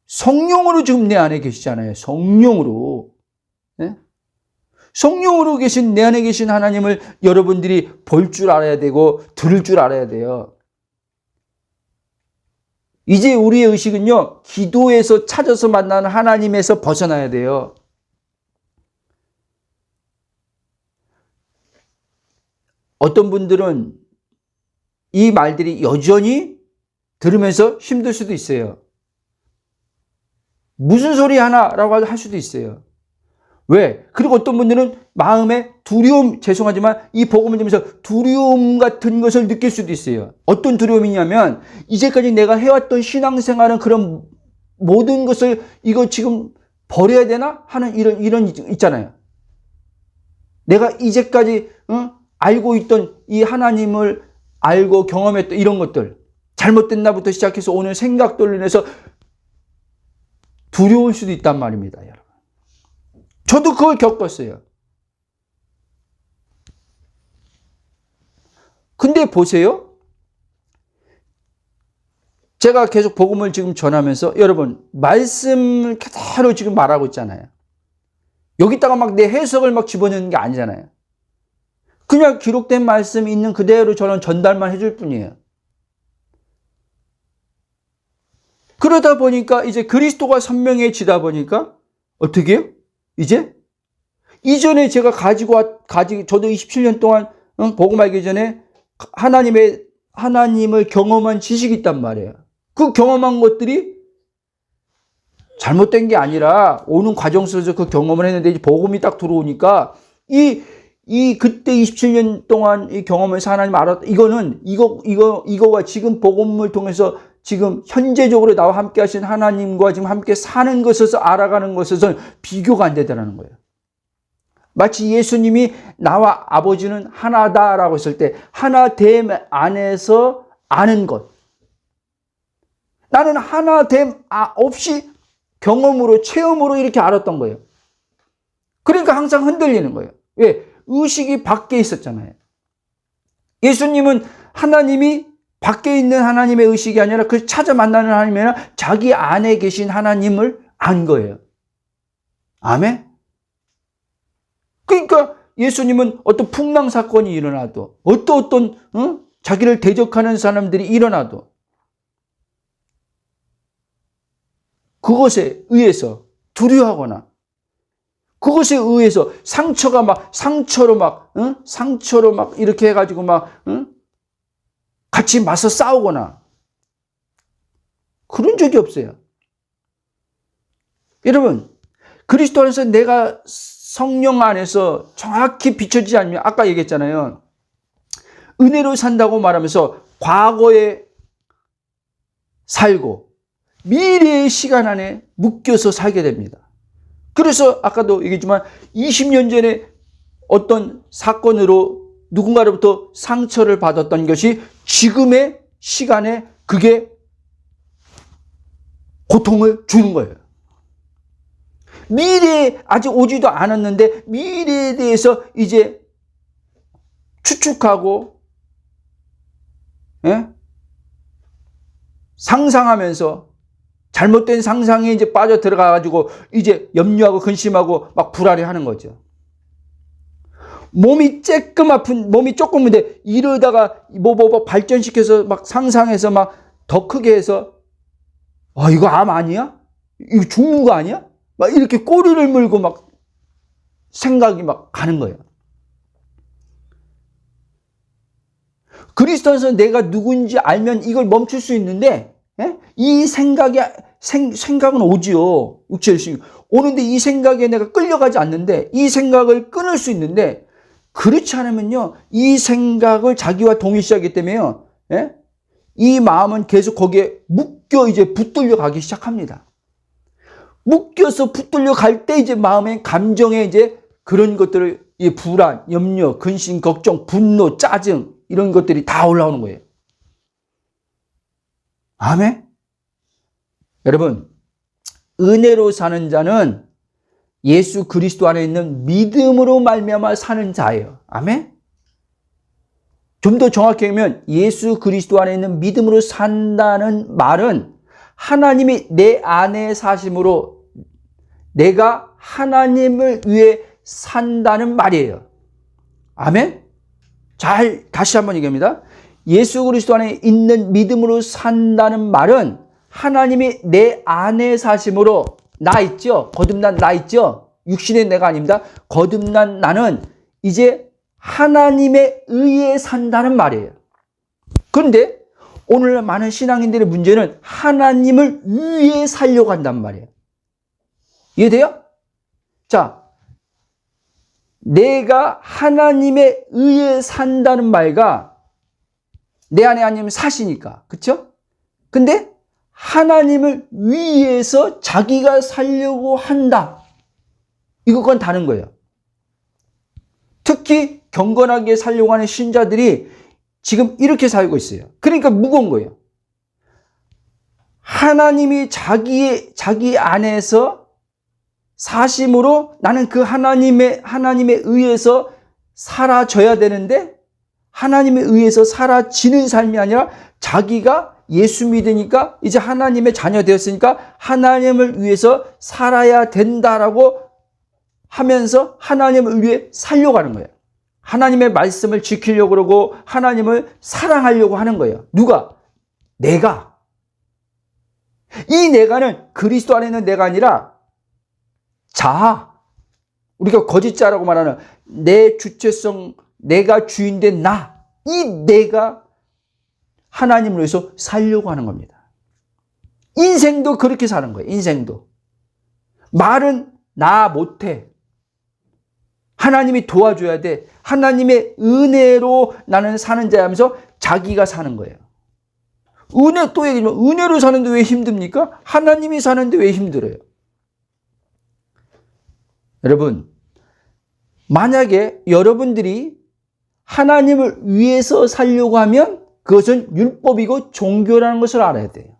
성령으로 지금 내 안에 계시잖아요. 성령으로. 성령으로 계신 내 안에 계신 하나님을 여러분들이 볼 줄 알아야 되고 들을 줄 알아야 돼요. 이제 우리의 의식은요, 기도에서 찾아서 만나는 하나님에서 벗어나야 돼요. 어떤 분들은 이 말들이 여전히 들으면서 힘들 수도 있어요. 무슨 소리 하나라고 할 수도 있어요. 왜? 그리고 어떤 분들은 마음에 두려움, 죄송하지만 이 복음을 들으면서 두려움 같은 것을 느낄 수도 있어요. 어떤 두려움이냐면 이제까지 내가 해왔던 신앙생활은 그런 모든 것을 이거 지금 버려야 되나? 하는 이런 있잖아요. 내가 이제까지 알고 있던 이 하나님을 알고 경험했던 이런 것들, 잘못된 나부터 시작해서 오늘 생각들로 인해서 두려울 수도 있단 말입니다, 여러분. 저도 그걸 겪었어요. 근데 보세요. 제가 계속 복음을 지금 전하면서 여러분, 말씀을 그대로 지금 말하고 있잖아요. 여기다가 막 내 해석을 막 집어넣는 게 아니잖아요. 그냥 기록된 말씀이 있는 그대로 저는 전달만 해줄 뿐이에요. 그러다 보니까 이제 그리스도가 선명해지다 보니까 어떻게 해요? 이제 이전에 제가 가지고 저도 27년 동안 복음 알기 전에 하나님을 경험한 지식이 있단 말이에요. 그 경험한 것들이 잘못된 게 아니라 오는 과정 속에서 그 경험을 했는데 이제 복음이 딱 들어오니까 그때 27년 동안 이 경험에서 하나님 알았다. 이거와 지금 복음을 통해서 지금 현재적으로 나와 함께 하신 하나님과 지금 함께 사는 것에서 알아가는 것에서는 비교가 안 되더라는 거예요. 마치 예수님이 나와 아버지는 하나다라고 했을 때 하나됨 안에서 아는 것. 나는 하나됨 없이 경험으로 체험으로 이렇게 알았던 거예요. 그러니까 항상 흔들리는 거예요. 왜? 의식이 밖에 있었잖아요. 예수님은 하나님이 밖에 있는 하나님의 의식이 아니라 그 찾아 만나는 하나님이 아니라 자기 안에 계신 하나님을 안 거예요. 아멘? 그러니까 예수님은 어떤 풍랑 사건이 일어나도 어떤 자기를 대적하는 사람들이 일어나도 그것에 의해서 두려워하거나 그것에 의해서 상처로 막 이렇게 해가지고 같이 맞서 싸우거나 그런 적이 없어요. 여러분, 그리스도 안에서 내가 성령 안에서 정확히 비춰지지 않으면 아까 얘기했잖아요. 은혜로 산다고 말하면서 과거에 살고 미래의 시간 안에 묶여서 살게 됩니다. 그래서 아까도 얘기했지만 20년 전에 어떤 사건으로 누군가로부터 상처를 받았던 것이 지금의 시간에 그게 고통을 주는 거예요. 미래에 아직 오지도 않았는데 미래에 대해서 이제 추측하고 상상하면서 잘못된 상상에 이제 빠져 들어가가지고 이제 염려하고 근심하고 막 불안해하는 거죠. 몸이 조금인데 이러다가 뭐 발전시켜서 막 상상해서 막 더 크게 해서 이거 암 아니야? 이거 죽는 거 아니야? 막 이렇게 꼬리를 물고 막 생각이 막 가는 거예요. 그리스도 안에서 내가 누군지 알면 이걸 멈출 수 있는데 이 생각은 오지요. 육체의 오는데 이 생각에 내가 끌려가지 않는데 이 생각을 끊을 수 있는데 그렇지 않으면요. 이 생각을 자기와 동일시하기 때문에요. 이 마음은 계속 거기에 묶여 이제 붙들려 가기 시작합니다. 묶여서 붙들려 갈 때 이제 마음의 감정에 이제 그런 것들을 불안, 염려, 근심, 걱정, 분노, 짜증 이런 것들이 다 올라오는 거예요. 아멘? 여러분, 은혜로 사는 자는 예수 그리스도 안에 있는 믿음으로 말미암아 사는 자예요. 아멘? 좀 더 정확히 하면 예수 그리스도 안에 있는 믿음으로 산다는 말은 하나님이 내 안에 사심으로 내가 하나님을 위해 산다는 말이에요. 아멘? 다시 한번 얘기합니다. 예수 그리스도 안에 있는 믿음으로 산다는 말은 하나님이 내 안에 사심으로 나 있죠? 거듭난 나 있죠? 육신의 내가 아닙니다. 거듭난 나는 이제 하나님에 의해 산다는 말이에요. 그런데 오늘 많은 신앙인들의 문제는 하나님을 위해 살려고 한단 말이에요. 이해돼요? 자, 내가 하나님에 의해 산다는 말과 내 안에 하나님 사시니까, 그쵸? 근데 하나님을 위해서 자기가 살려고 한다. 이것과는 다른 거예요. 특히 경건하게 살려고 하는 신자들이 지금 이렇게 살고 있어요. 그러니까 무거운 거예요. 하나님이 자기 안에서 사심으로 나는 그 하나님에 의해서 사라져야 되는데 하나님에 의해서 사라지는 삶이 아니라 자기가 예수 믿으니까 이제 하나님의 자녀 되었으니까 하나님을 위해서 살아야 된다라고 하면서 하나님을 위해 살려고 하는 거예요. 하나님의 말씀을 지키려고 그러고 하나님을 사랑하려고 하는 거예요. 누가? 내가. 이 내가는 그리스도 안에 있는 내가 아니라 자아. 우리가 거짓자라고 말하는 내 주체성, 내가 주인된 나. 이 내가 하나님을 위해서 살려고 하는 겁니다. 인생도 그렇게 사는 거예요. 인생도. 말은 나 못해. 하나님이 도와줘야 돼. 하나님의 은혜로 나는 사는 자야 하면서 자기가 사는 거예요. 은혜, 또 얘기하면 은혜로 사는데 왜 힘듭니까? 하나님이 사는데 왜 힘들어요? 여러분, 만약에 여러분들이 하나님을 위해서 살려고 하면 그것은 율법이고 종교라는 것을 알아야 돼요.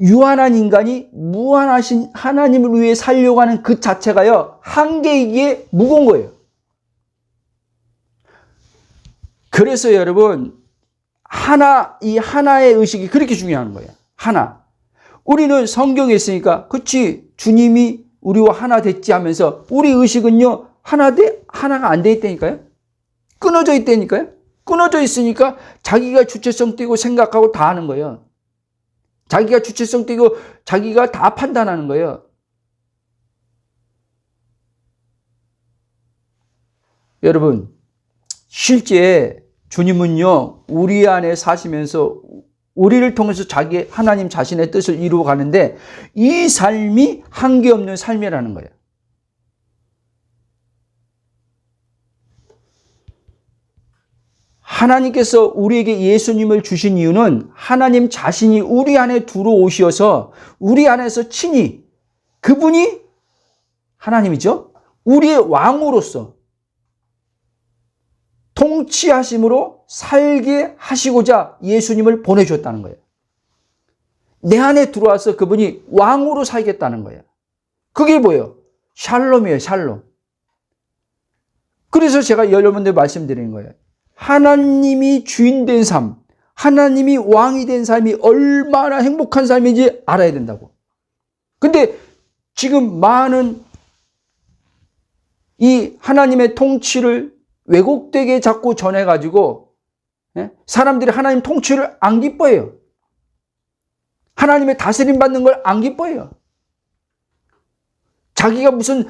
유한한 인간이 무한하신 하나님을 위해 살려고 하는 그 자체가요, 한계이기에 무거운 거예요. 그래서 여러분, 이 하나의 의식이 그렇게 중요한 거예요. 하나. 우리는 성경에 있으니까, 그치, 주님이 우리와 하나 됐지 하면서, 우리 의식은요, 하나가 안 돼 있다니까요? 끊어져 있다니까요? 끊어져 있으니까 자기가 주체성 띄고 생각하고 다 하는 거예요. 자기가 주체성 띄고 자기가 다 판단하는 거예요. 여러분, 실제 주님은요, 우리 안에 사시면서 우리를 통해서 하나님 자신의 뜻을 이루어 가는데 이 삶이 한계 없는 삶이라는 거예요. 하나님께서 우리에게 예수님을 주신 이유는 하나님 자신이 우리 안에 들어오셔서 우리 안에서 친히 그분이 하나님이죠. 우리의 왕으로서 통치하심으로 살게 하시고자 예수님을 보내주셨다는 거예요. 내 안에 들어와서 그분이 왕으로 살겠다는 거예요. 그게 뭐예요? 샬롬이에요, 샬롬. 그래서 제가 여러분들 말씀드리는 거예요. 하나님이 주인 된 삶, 하나님이 왕이 된 삶이 얼마나 행복한 삶인지 알아야 된다고. 근데 지금 많은 이 하나님의 통치를 왜곡되게 자꾸 전해가지고 사람들이 하나님 통치를 안 기뻐해요. 하나님의 다스림 받는 걸 안 기뻐해요. 자기가 무슨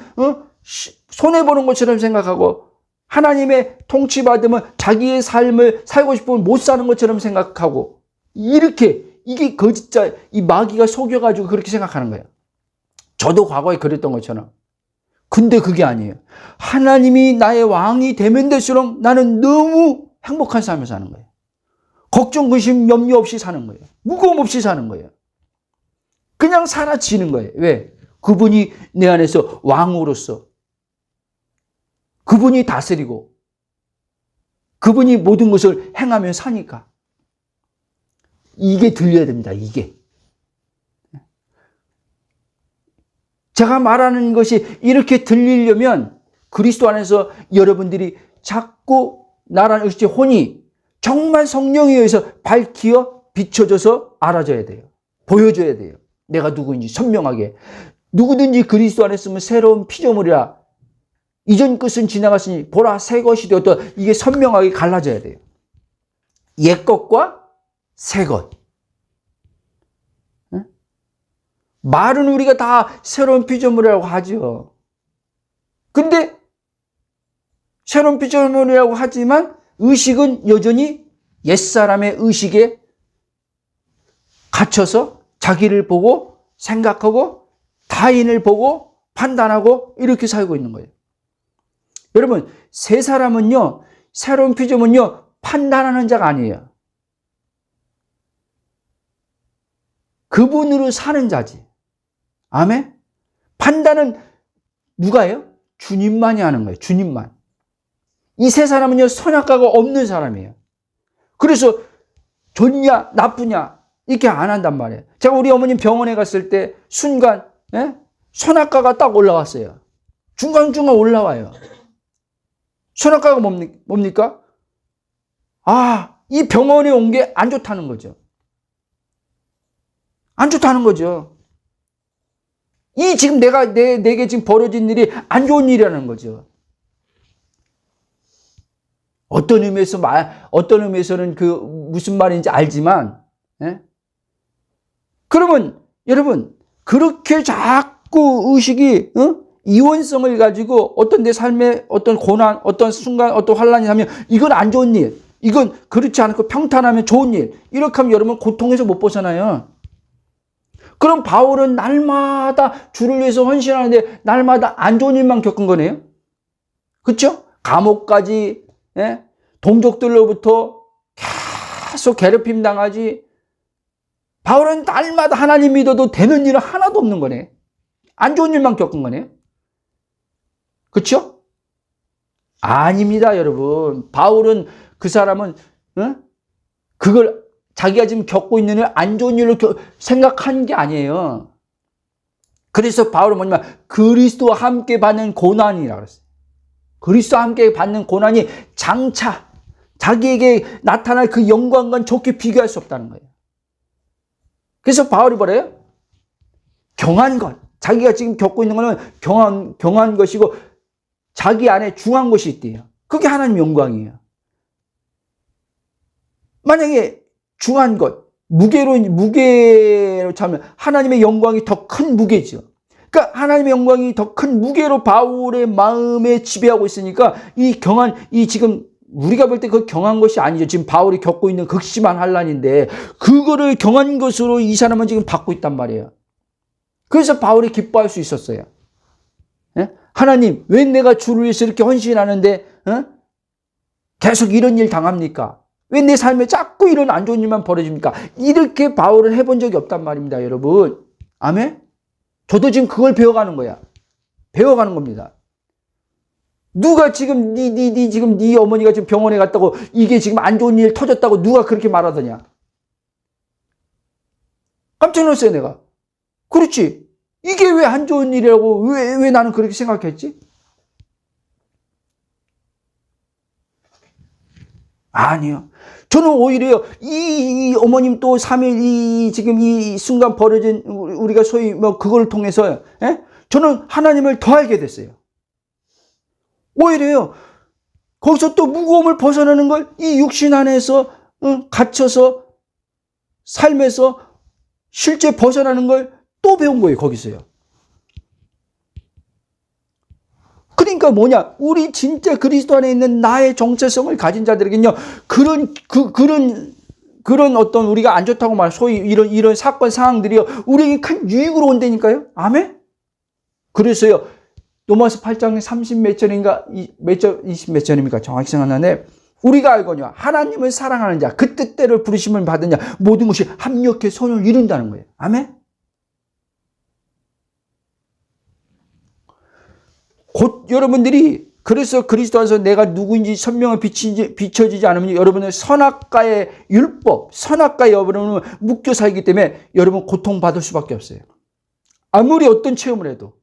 손해보는 것처럼 생각하고 하나님의 통치받으면 자기의 삶을 살고 싶으면 못 사는 것처럼 생각하고 이게 거짓자, 이 마귀가 속여가지고 그렇게 생각하는 거예요. 저도 과거에 그랬던 것처럼. 근데 그게 아니에요. 하나님이 나의 왕이 되면 될수록 나는 너무 행복한 삶을 사는 거예요. 걱정, 근심, 염려 없이 사는 거예요. 무거움 없이 사는 거예요. 그냥 사라지는 거예요. 왜? 그분이 내 안에서 왕으로서 그분이 다스리고 그분이 모든 것을 행하며 사니까. 이게 들려야 됩니다. 이게. 제가 말하는 것이 이렇게 들리려면 그리스도 안에서 여러분들이 자꾸 나라는 의식 혼이 정말 성령에 의해서 밝히어 비춰져서 알아져야 돼요. 보여줘야 돼요. 내가 누구인지 선명하게. 누구든지 그리스도 안에 있으면 새로운 피조물이라. 이전 것은 지나갔으니 보라 새 것이 되었다. 이게 선명하게 갈라져야 돼요. 옛 것과 새 것. 말은 우리가 다 새로운 피조물이라고 하죠. 근데 새로운 피조물이라고 하지만 의식은 여전히 옛사람의 의식에 갇혀서 자기를 보고 생각하고 타인을 보고 판단하고 이렇게 살고 있는 거예요. 여러분, 새 사람은요, 새로운 피조물은요, 판단하는 자가 아니에요. 그분으로 사는 자지. 아멘? 판단은 누가 해요? 주님만이 하는 거예요. 주님만. 이 세 사람은요, 선악과가 없는 사람이에요. 그래서 좋냐, 나쁘냐, 이렇게 안 한단 말이에요. 제가 우리 어머님 병원에 갔을 때 순간, 선악과가 딱 올라왔어요. 중간중간 올라와요. 선악과가 뭡니까? 이 병원에 온 게 안 좋다는 거죠. 안 좋다는 거죠. 이 지금 내게 지금 벌어진 일이 안 좋은 일이라는 거죠. 어떤 의미에서는 그 무슨 말인지 알지만, 예? 그러면 여러분, 그렇게 자꾸 의식이, 이원성을 가지고 어떤 내 삶에 어떤 고난, 어떤 순간, 어떤 환란이 하면 이건 안 좋은 일, 이건 그렇지 않고 평탄하면 좋은 일, 이렇게 하면 여러분 고통에서 못 벗어나요. 그럼 바울은 날마다 주를 위해서 헌신하는데 날마다 안 좋은 일만 겪은 거네요. 그렇죠? 감옥까지, 예? 동족들로부터 계속 괴롭힘 당하지. 바울은 날마다 하나님 믿어도 되는 일은 하나도 없는 거네. 안 좋은 일만 겪은 거네. 그렇죠? 아닙니다, 여러분. 바울은 그 사람은 그걸 자기가 지금 겪고 있는 일 안 좋은 일로 생각한 게 아니에요. 그래서 바울은 뭐냐면 그리스도와 함께 받는 고난이라고 그랬어요. 그리스도와 함께 받는 고난이 장차 자기에게 나타날 그 영광과는 좋게 비교할 수 없다는 거예요. 그래서 바울이 뭐래요? 경한 것. 자기가 지금 겪고 있는 거는 경한 것이고 자기 안에 중한 것이 있대요. 그게 하나님 영광이에요. 만약에 중한 것, 무게로 차면 하나님의 영광이 더 큰 무게죠. 그러니까 하나님의 영광이 더 큰 무게로 바울의 마음에 지배하고 있으니까 지금 우리가 볼 때 그 경한 것이 아니죠. 지금 바울이 겪고 있는 극심한 환란인데 그거를 경한 것으로 이 사람은 지금 받고 있단 말이에요. 그래서 바울이 기뻐할 수 있었어요. 예? 하나님, 왜 내가 주를 위해서 이렇게 헌신하는데 계속 이런 일 당합니까? 왜 내 삶에 자꾸 이런 안 좋은 일만 벌어집니까? 이렇게 바울은 해본 적이 없단 말입니다, 여러분. 아멘? 저도 지금 그걸 배워가는 거야. 배워가는 겁니다. 누가 지금 네 어머니가 지금 병원에 갔다고 이게 지금 안 좋은 일 터졌다고 누가 그렇게 말하더냐? 깜짝 놀랐어요, 내가. 그렇지. 이게 왜 안 좋은 일이라고 왜 나는 그렇게 생각했지? 아니요. 저는 오히려 이 어머님 또 3일 지금 이 순간 벌어진 우리가 소위 뭐 그걸 통해서 저는 하나님을 더 알게 됐어요. 오히려요. 거기서 또 무거움을 벗어나는 걸 이 육신 안에서 갇혀서 삶에서 실제 벗어나는 걸 또 배운 거예요. 거기서요. 그러니까 뭐냐? 우리 진짜 그리스도 안에 있는 나의 정체성을 가진 자들에게는요. 그런 어떤 우리가 안 좋다고 말 소위 이런 사건 상황들이요. 우리에게 큰 유익으로 온다니까요. 아멘? 그래서요. 로마서 8장 30 몇 절인가 20 몇 절입니까? 정확히 생각나네. 우리가 알거니와 하나님을 사랑하는 자, 그 뜻대로 부르심을 받은 자 모든 것이 합력해 선을 이룬다는 거예요. 아멘? 곧 여러분들이 그래서 그리스도 안에서 내가 누구인지 선명히 비춰지지 않으면 여러분의 선악과의 율법, 선악과에 여러분은 묶여 살기 때문에 여러분 고통받을 수밖에 없어요. 아무리 어떤 체험을 해도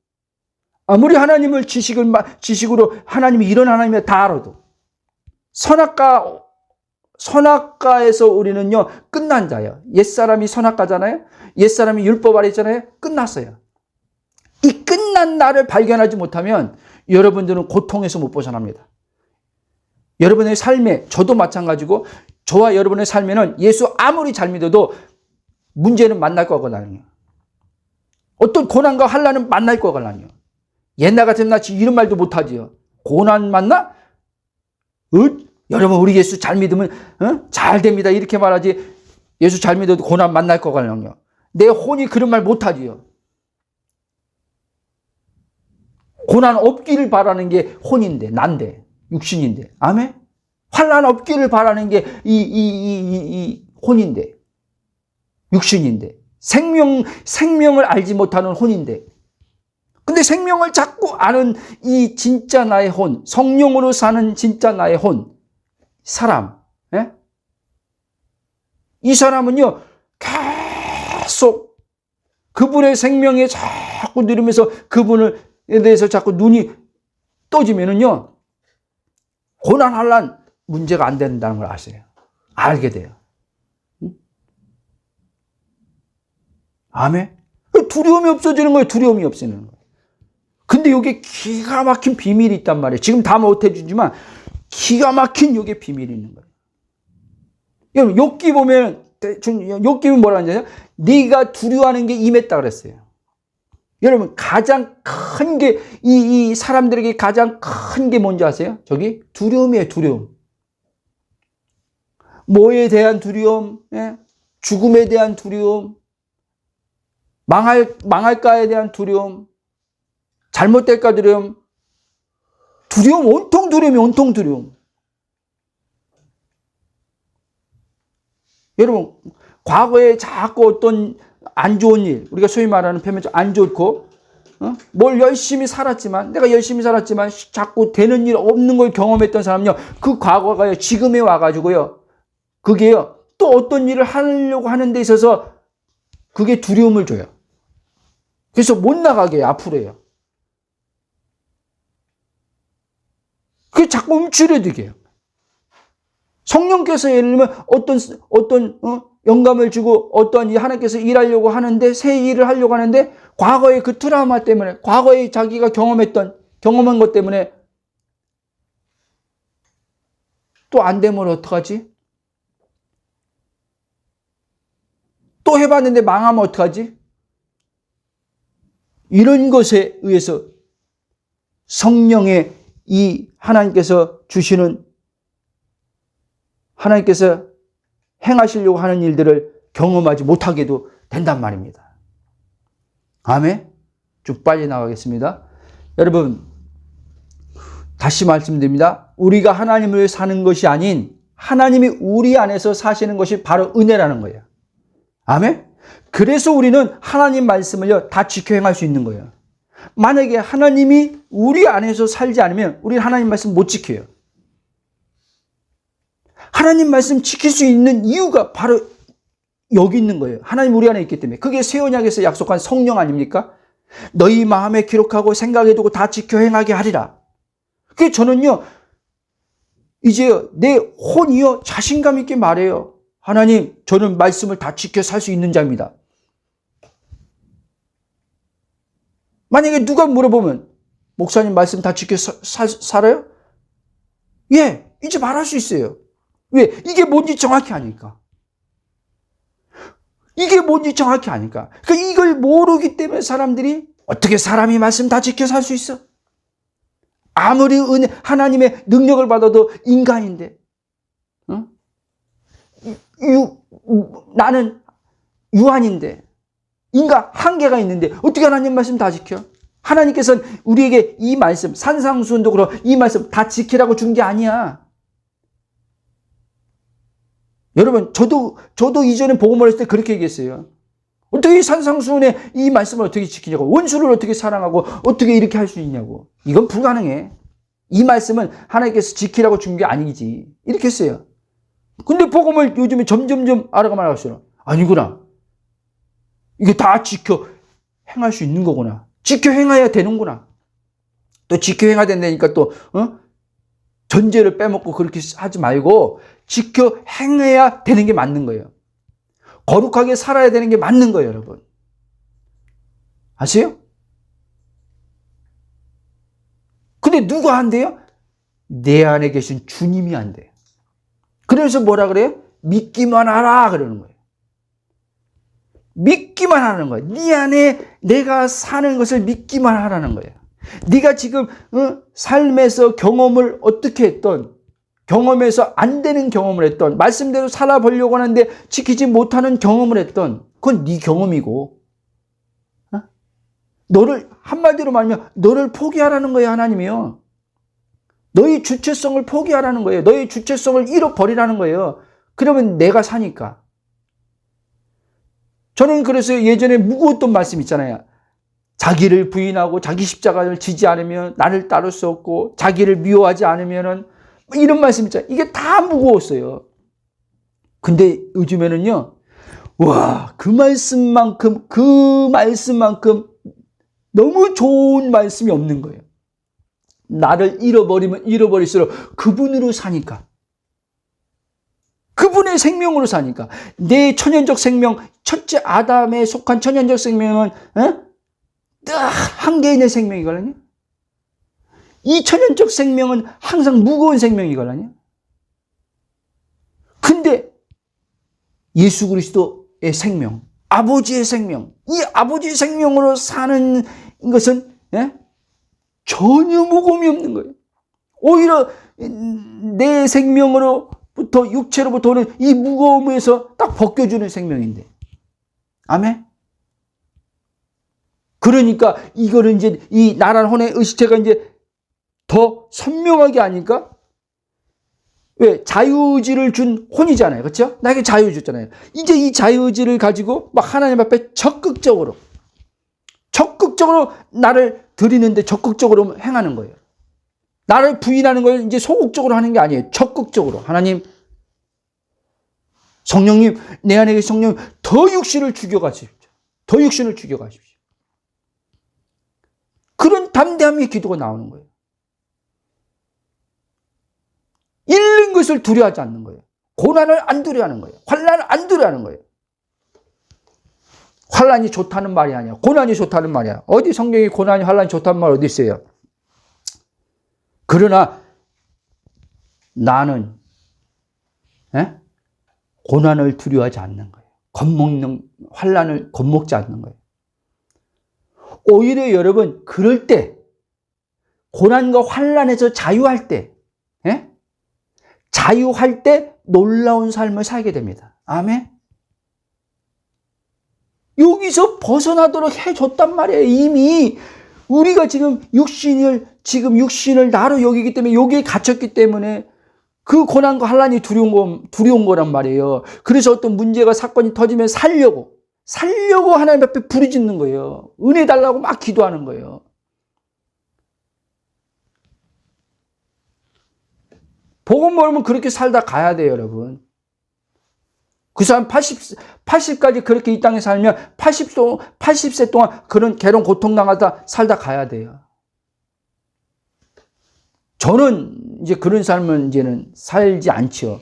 아무리 하나님을 지식으로 하나님이 이런 하나님이 다 알아도 선악과에서 우리는요 끝난 자예요. 옛사람이 선악과잖아요. 옛사람이 율법 아래 있잖아요. 끝났어요. 이 끝난 나를 발견하지 못하면 여러분들은 고통에서 못 벗어납니다. 여러분의 삶에 저도 마찬가지고 저와 여러분의 삶에는 예수 아무리 잘 믿어도 문제는 만날 거거든요. 어떤 고난과 환난은 만날 거거든요. 옛날 같으면 나 이런 말도 못하지요. 고난 만나? 여러분 우리 예수 잘 믿으면 잘 됩니다 이렇게 말하지. 예수 잘 믿어도 고난 만날 거거든요. 내 혼이 그런 말 못하지요. 고난 없기를 바라는 게 혼인데, 난데, 육신인데. 아멘? 환난 없기를 바라는 게 이 혼인데, 육신인데. 생명을 알지 못하는 혼인데. 근데 생명을 자꾸 아는 이 진짜 나의 혼, 성령으로 사는 진짜 나의 혼, 사람. 예? 이 사람은요, 계속 그분의 생명에 자꾸 누리면서 그분을 에 대해서 자꾸 눈이 떠지면은요, 고난, 환난 문제가 안 된다는 걸 아세요. 알게 돼요. 아멘? 두려움이 없어지는 거예요. 두려움이 없어지는 거예요. 근데 여기에 기가 막힌 비밀이 있단 말이에요. 지금 다 못해주지만 기가 막힌 여기에 비밀이 있는 거예요. 여러분, 욥기 보면, 욥기는 뭐라 하냐면, 네가 두려워하는 게 임했다 그랬어요. 여러분, 가장 큰 게, 이 사람들에게 가장 큰 게 뭔지 아세요? 저기? 두려움이에요, 두려움. 뭐에 대한 두려움, 예? 죽음에 대한 두려움, 망할까에 대한 두려움, 잘못될까 두려움, 온통 두려움이 온통 두려움. 여러분, 과거에 자꾸 어떤 안 좋은 일, 우리가 소위 말하는 표면적 안 좋고, 뭘 열심히 살았지만, 내가 열심히 살았지만 자꾸 되는 일 없는 걸 경험했던 사람은요, 그 과거가요, 지금에 와가지고요, 그게요, 또 어떤 일을 하려고 하는 데 있어서 그게 두려움을 줘요. 그래서 못 나가게 해요, 앞으로 해요. 그게 자꾸 움츠려들게 해요. 성령께서 예를 들면 어떤 영감을 주고 어떤 하나님께서 일하려고 하는데, 새 일을 하려고 하는데, 과거의 그 트라우마 때문에, 과거에 자기가 경험한 것 때문에 또 안 되면 어떡하지? 또 해봤는데 망하면 어떡하지? 이런 것에 의해서 성령의 이 하나님께서 주시는, 하나님께서 행하시려고 하는 일들을 경험하지 못하게도 된단 말입니다. 아멘? 쭉 빨리 나가겠습니다. 여러분, 다시 말씀드립니다. 우리가 하나님을 사는 것이 아닌 하나님이 우리 안에서 사시는 것이 바로 은혜라는 거예요. 아멘? 그래서 우리는 하나님 말씀을요, 다 지켜 행할 수 있는 거예요. 만약에 하나님이 우리 안에서 살지 않으면 우리는 하나님 말씀 못 지켜요. 하나님 말씀 지킬 수 있는 이유가 바로 여기 있는 거예요. 하나님 우리 안에 있기 때문에. 그게 새 언약에서 약속한 성령 아닙니까? 너희 마음에 기록하고 생각해 두고 다 지켜 행하게 하리라. 그게 저는요, 이제 내 혼이요, 자신감 있게 말해요. 하나님, 저는 말씀을 다 지켜 살 수 있는 자입니다. 만약에 누가 물어보면, 목사님 말씀 다 지켜 살아요? 예, 이제 말할 수 있어요. 왜? 이게 뭔지 정확히 아니까. 이게 뭔지 정확히 아니까. 그러니까 이걸 모르기 때문에 사람들이 어떻게 사람이 말씀 다 지켜 살 수 있어? 아무리 하나님의 능력을 받아도 인간인데, 나는 유한인데, 인간 한계가 있는데 어떻게 하나님 말씀 다 지켜? 하나님께서는 우리에게 이 말씀, 산상수훈도 그렇고 이 말씀 다 지키라고 준 게 아니야. 여러분, 저도 이전에 복음을 했을 때 그렇게 얘기했어요. 어떻게 산상수훈에 이 말씀을 어떻게 지키냐고, 원수를 어떻게 사랑하고 어떻게 이렇게 할 수 있냐고. 이건 불가능해. 이 말씀은 하나님께서 지키라고 준 게 아니지. 이렇게 했어요. 근데 복음을 요즘에 점점점 알아가면 알았어요. 아니구나. 이게 다 지켜 행할 수 있는 거구나. 지켜 행해야 되는구나. 또 지켜 행해야 된다니까 또 전제를 빼먹고 그렇게 하지 말고 지켜 행해야 되는 게 맞는 거예요. 거룩하게 살아야 되는 게 맞는 거예요, 여러분. 아세요? 근데 누가 한대요? 내 안에 계신 주님이 한대요. 그래서 뭐라 그래요? 믿기만 하라 그러는 거예요. 믿기만 하는 거예요. 네 안에 내가 사는 것을 믿기만 하라는 거예요. 네가 지금 삶에서 경험을 어떻게 했던, 경험에서 안 되는 경험을 했던, 말씀대로 살아보려고 하는데 지키지 못하는 경험을 했던, 그건 네 경험이고, 너를 한마디로 말하면 너를 포기하라는 거예요, 하나님이요. 너의 주체성을 포기하라는 거예요. 너의 주체성을 잃어버리라는 거예요. 그러면 내가 사니까. 저는 그래서 예전에 무거웠던 말씀 있잖아요. 자기를 부인하고 자기 십자가를 지지 않으면 나를 따를 수 없고, 자기를 미워하지 않으면은, 이런 말씀 있잖아요. 이게 다 무거웠어요. 근데 요즘에는요, 와, 그 말씀만큼 너무 좋은 말씀이 없는 거예요. 나를 잃어버리면 잃어버릴수록 그분으로 사니까. 그분의 생명으로 사니까. 내 천연적 생명, 첫째 아담에 속한 천연적 생명은 한계의 생명이거든요. 이 천연적 생명은 항상 무거운 생명이거든요. 근데 예수 그리스도의 생명, 아버지의 생명, 이 아버지의 생명으로 사는 것은 전혀 무거움이 없는 거예요. 오히려 내 생명으로부터, 육체로부터 오는 이 무거움에서 딱 벗겨주는 생명인데. 아멘? 그러니까 이거를 이제 이 나란 혼의 의식체가 이제 더 선명하게 하니까, 왜? 자유의지를 준 혼이잖아요. 그렇죠? 나에게 자유 줬잖아요. 이제 이 자유의지를 가지고 막 하나님 앞에 적극적으로 나를 드리는데 적극적으로 행하는 거예요. 나를 부인하는 걸 이제 소극적으로 하는 게 아니에요. 적극적으로. 하나님, 성령님, 내 안에 계신 성령님, 더 육신을 죽여가십시오. 더 육신을 죽여가십시오. 그런 담대함의 기도가 나오는 거예요. 잃는 것을 두려워하지 않는 거예요. 고난을 안 두려워하는 거예요. 환난을 안 두려워하는 거예요. 환난이 좋다는 말이 아니야. 고난이 좋다는 말이야. 어디 성경에 고난이 환난이 좋다는 말 어디 있어요? 그러나 나는 고난을 두려워하지 않는 거예요. 환난을 겁먹지 않는 거예요. 오히려 여러분, 그럴 때, 고난과 환난에서 자유할 때 놀라운 삶을 살게 됩니다. 아멘. 여기서 벗어나도록 해줬단 말이에요. 이미 우리가 지금 육신을 나로 여기기 때문에, 여기에 갇혔기 때문에 그 고난과 환난이 두려운 거란 말이에요. 그래서 어떤 문제가, 사건이 터지면 살려고 하나님 앞에 부르짖는 거예요. 은혜 달라고 막 기도하는 거예요. 복음 모르면 그렇게 살다 가야 돼요, 여러분. 그 사람 80까지 그렇게 이 땅에 살면 80세 동안 그런 괴로운 고통 당하다 살다 가야 돼요. 저는 이제 그런 삶은 이제는 살지 않죠.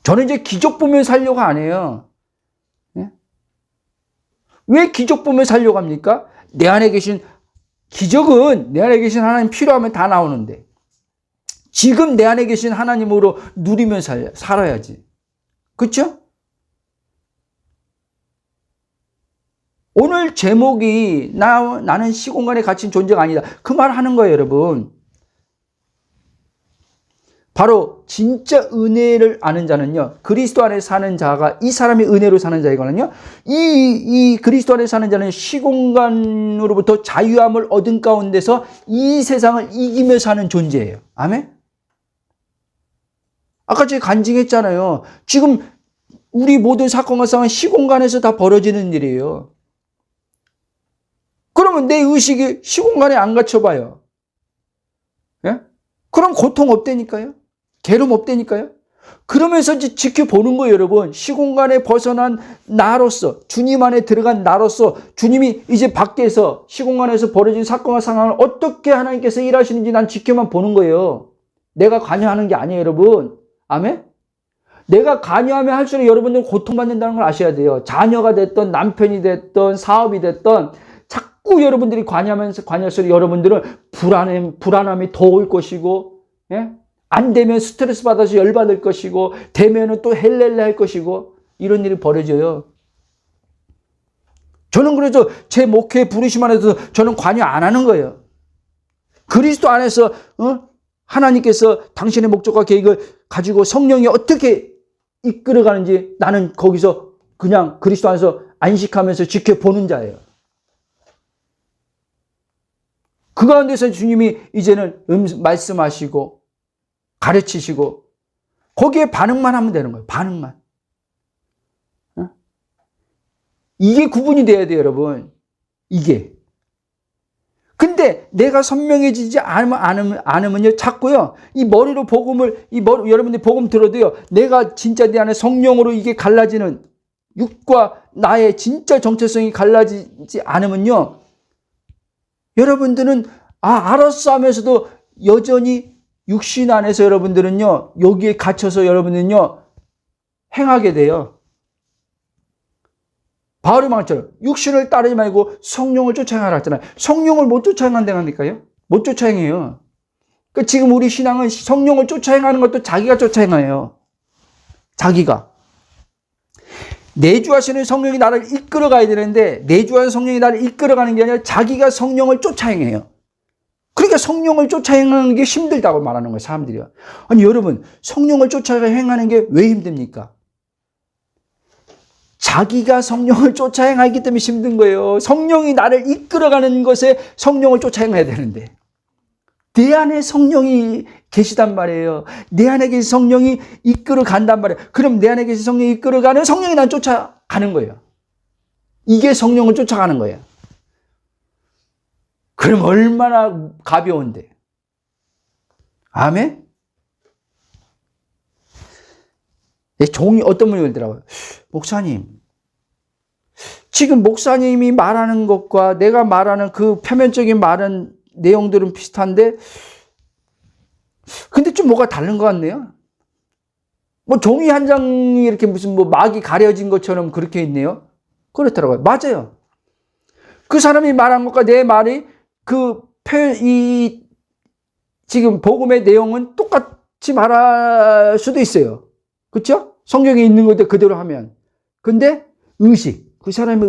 저는 이제 기적 보며 살려고 안 해요. 왜 기적 보며 살려고 합니까? 내 안에 계신 하나님 필요하면 다 나오는데, 지금 내 안에 계신 하나님으로 누리며 살아야지. 그렇죠? 오늘 제목이 나는 시공간에 갇힌 존재가 아니다. 그 말 하는 거예요, 여러분. 바로 진짜 은혜를 아는 자는요, 그리스도 안에 사는 자가, 이 사람이 은혜로 사는 자이거든요. 이 그리스도 안에 사는 자는 시공간으로부터 자유함을 얻은 가운데서 이 세상을 이기며 사는 존재예요. 아멘? 아까 제가 간증했잖아요. 지금 우리 모든 사건과 상황은 시공간에서 다 벌어지는 일이에요. 그러면 내 의식이 시공간에 안 갇혀봐요. 예? 그럼 고통 없다니까요. 괴로움 없다니까요. 그러면서 이제 지켜보는 거예요, 여러분. 시공간에 벗어난 나로서, 주님 안에 들어간 나로서, 주님이 이제 밖에서, 시공간에서 벌어진 사건과 상황을 어떻게 하나님께서 일하시는지 난 지켜만 보는 거예요. 내가 관여하는 게 아니에요, 여러분. 아멘? 내가 관여하면 할수록 여러분들은 고통받는다는 걸 아셔야 돼요. 자녀가 됐던, 남편이 됐던, 사업이 됐던, 자꾸 여러분들이 관여할수록 여러분들은 불안함이 더 올 것이고, 예? 안 되면 스트레스 받아서 열받을 것이고, 되면은 또 헬렐레 할 것이고, 이런 일이 벌어져요. 저는 그래서 제 목회 부르심 안에서 저는 관여 안 하는 거예요. 그리스도 안에서 하나님께서 당신의 목적과 계획을 가지고 성령이 어떻게 이끌어가는지 나는 거기서 그냥 그리스도 안에서 안식하면서 지켜보는 자예요. 그 가운데서 주님이 이제는 말씀하시고 가르치시고 거기에 반응만 하면 되는 거예요. 반응만. 이게 구분이 돼야 돼요, 여러분. 이게. 근데 내가 선명해지지 않으면요, 자꾸요, 이 머리로 여러분들이 복음 들어도요, 내가 진짜 내 안에 성령으로 이게 갈라지는, 육과 나의 진짜 정체성이 갈라지지 않으면요, 여러분들은, 알았어 하면서도 여전히 육신 안에서 여러분들은요, 여기에 갇혀서 여러분은요, 행하게 돼요. 바울이 말처럼 육신을 따르지 말고 성령을 쫓아 행하라 했잖아요. 성령을 못 쫓아 행한다니까요? 못 쫓아 행해요. 그러니까 지금 우리 신앙은 성령을 쫓아 행하는 것도 자기가 쫓아 행해요. 자기가. 내주하시는 성령이 나를 이끌어 가야 되는데, 내주하는 성령이 나를 이끌어 가는 게 아니라 자기가 성령을 쫓아 행해요. 그러니까 성령을 쫓아 행하는 게 힘들다고 말하는 거예요, 사람들이요. 아니, 여러분, 성령을 쫓아 행하는 게 왜 힘듭니까? 자기가 성령을 쫓아 행하기 때문에 힘든 거예요. 성령이 나를 이끌어가는 것에 성령을 쫓아 행해야 되는데, 내 안에 성령이 계시단 말이에요. 내 안에 계신 성령이 이끌어 간단 말이에요. 그럼 내 안에 계신 성령이 이끌어가는 성령이 난 쫓아가는 거예요. 이게 성령을 쫓아가는 거예요. 그럼 얼마나 가벼운데. 아멘? 종이 어떤 분이 그러더라고요. 목사님, 지금 목사님이 말하는 것과 내가 말하는 그 표면적인 말은 내용들은 비슷한데, 근데 좀 뭐가 다른 것 같네요. 뭐 종이 한 장이 이렇게 무슨 뭐 막이 가려진 것처럼 그렇게 있네요. 그렇더라고요. 맞아요. 그 사람이 말한 것과 내 말이 지금 복음의 내용은 똑같이 말할 수도 있어요. 그렇죠? 성경에 있는 것들 그대로 하면. 근데 그 사람의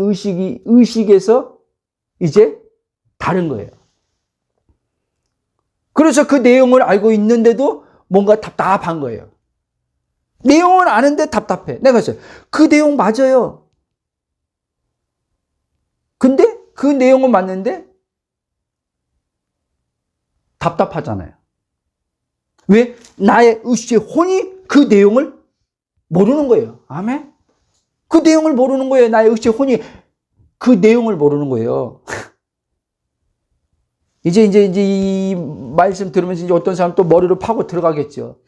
의식에서 이제 다른 거예요. 그래서 그 내용을 알고 있는데도 뭔가 답답한 거예요. 내용은 아는데 답답해. 내가 했어요. 그 내용 맞아요. 근데 그 내용은 맞는데 답답하잖아요. 왜? 나의 의식의 혼이 그 내용을 모르는 거예요. 아멘? 그 내용을 모르는 거예요. 나의 의식의 혼이 그 내용을 모르는 거예요. 이제 이 말씀 들으면서 이제 어떤 사람 또 머리로 파고 들어가겠죠.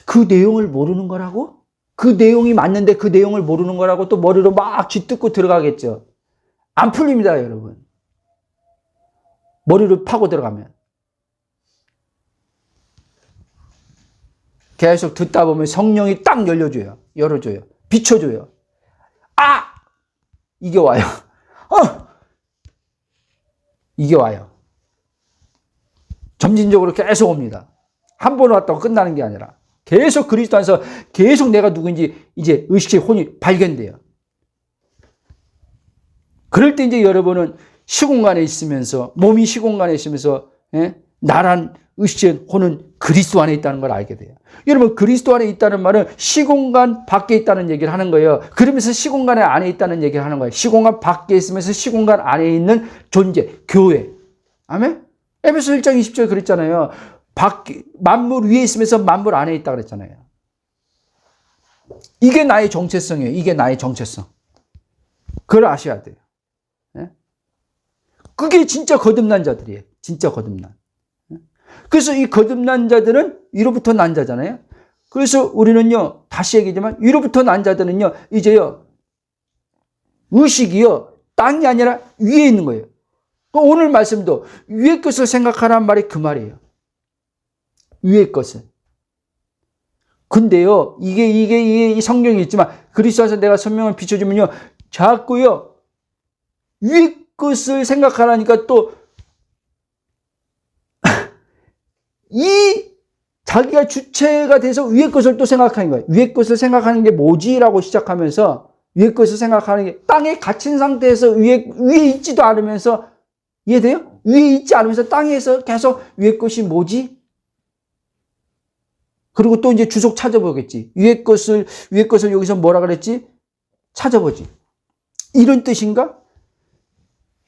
그 내용을 모르는 거라고? 그 내용이 맞는데 그 내용을 모르는 거라고 또 머리로 막 쥐뜯고 들어가겠죠. 안 풀립니다, 여러분. 머리로 파고 들어가면. 계속 듣다 보면 성령이 딱 열어줘요. 비춰줘요. 아! 이게 와요. 이게 와요. 점진적으로 계속 옵니다. 한 번 왔다고 끝나는 게 아니라 계속 그리스도 안에서 계속 내가 누구인지 이제 의식의 혼이 발견돼요. 그럴 때 이제 여러분은 시공간에 있으면서, 몸이 시공간에 있으면서, 나란 의식의 혼은 그리스도 안에 있다는 걸 알게 돼요. 여러분, 그리스도 안에 있다는 말은 시공간 밖에 있다는 얘기를 하는 거예요. 그러면서 시공간 안에 있다는 얘기를 하는 거예요. 시공간 밖에 있으면서 시공간 안에 있는 존재, 교회. 아멘? 에베소 1장 20절 그랬잖아요. 만물 위에 있으면서 만물 안에 있다 그랬잖아요. 이게 나의 정체성이에요. 이게 나의 정체성. 그걸 아셔야 돼요. 그게 진짜 거듭난 자들이에요. 진짜 거듭난. 그래서 이 거듭난 자들은 위로부터 난 자잖아요. 그래서 우리는요, 다시 얘기하지만 위로부터 난 자들은요, 이제요, 의식이요, 땅이 아니라 위에 있는 거예요. 오늘 말씀도 위의 것을 생각하라는 말이 그 말이에요. 위의 것을. 근데요, 이게 성경이 있지만 그리스도 안에서 내가 선명을 비춰주면요, 자꾸요, 위의 것을 생각하라니까 또 이 자기가 주체가 돼서 위의 것을 또 생각하는 거예요. 위의 것을 생각하는 게 뭐지라고 시작하면서 위의 것을 생각하는 게 땅에 갇힌 상태에서 위에 있지도 않으면서, 이해돼요? 위에 있지 않으면서 땅에서 계속 위의 것이 뭐지? 그리고 또 이제 주석 찾아보겠지. 위의 것을 여기서 뭐라 그랬지? 찾아보지. 이런 뜻인가?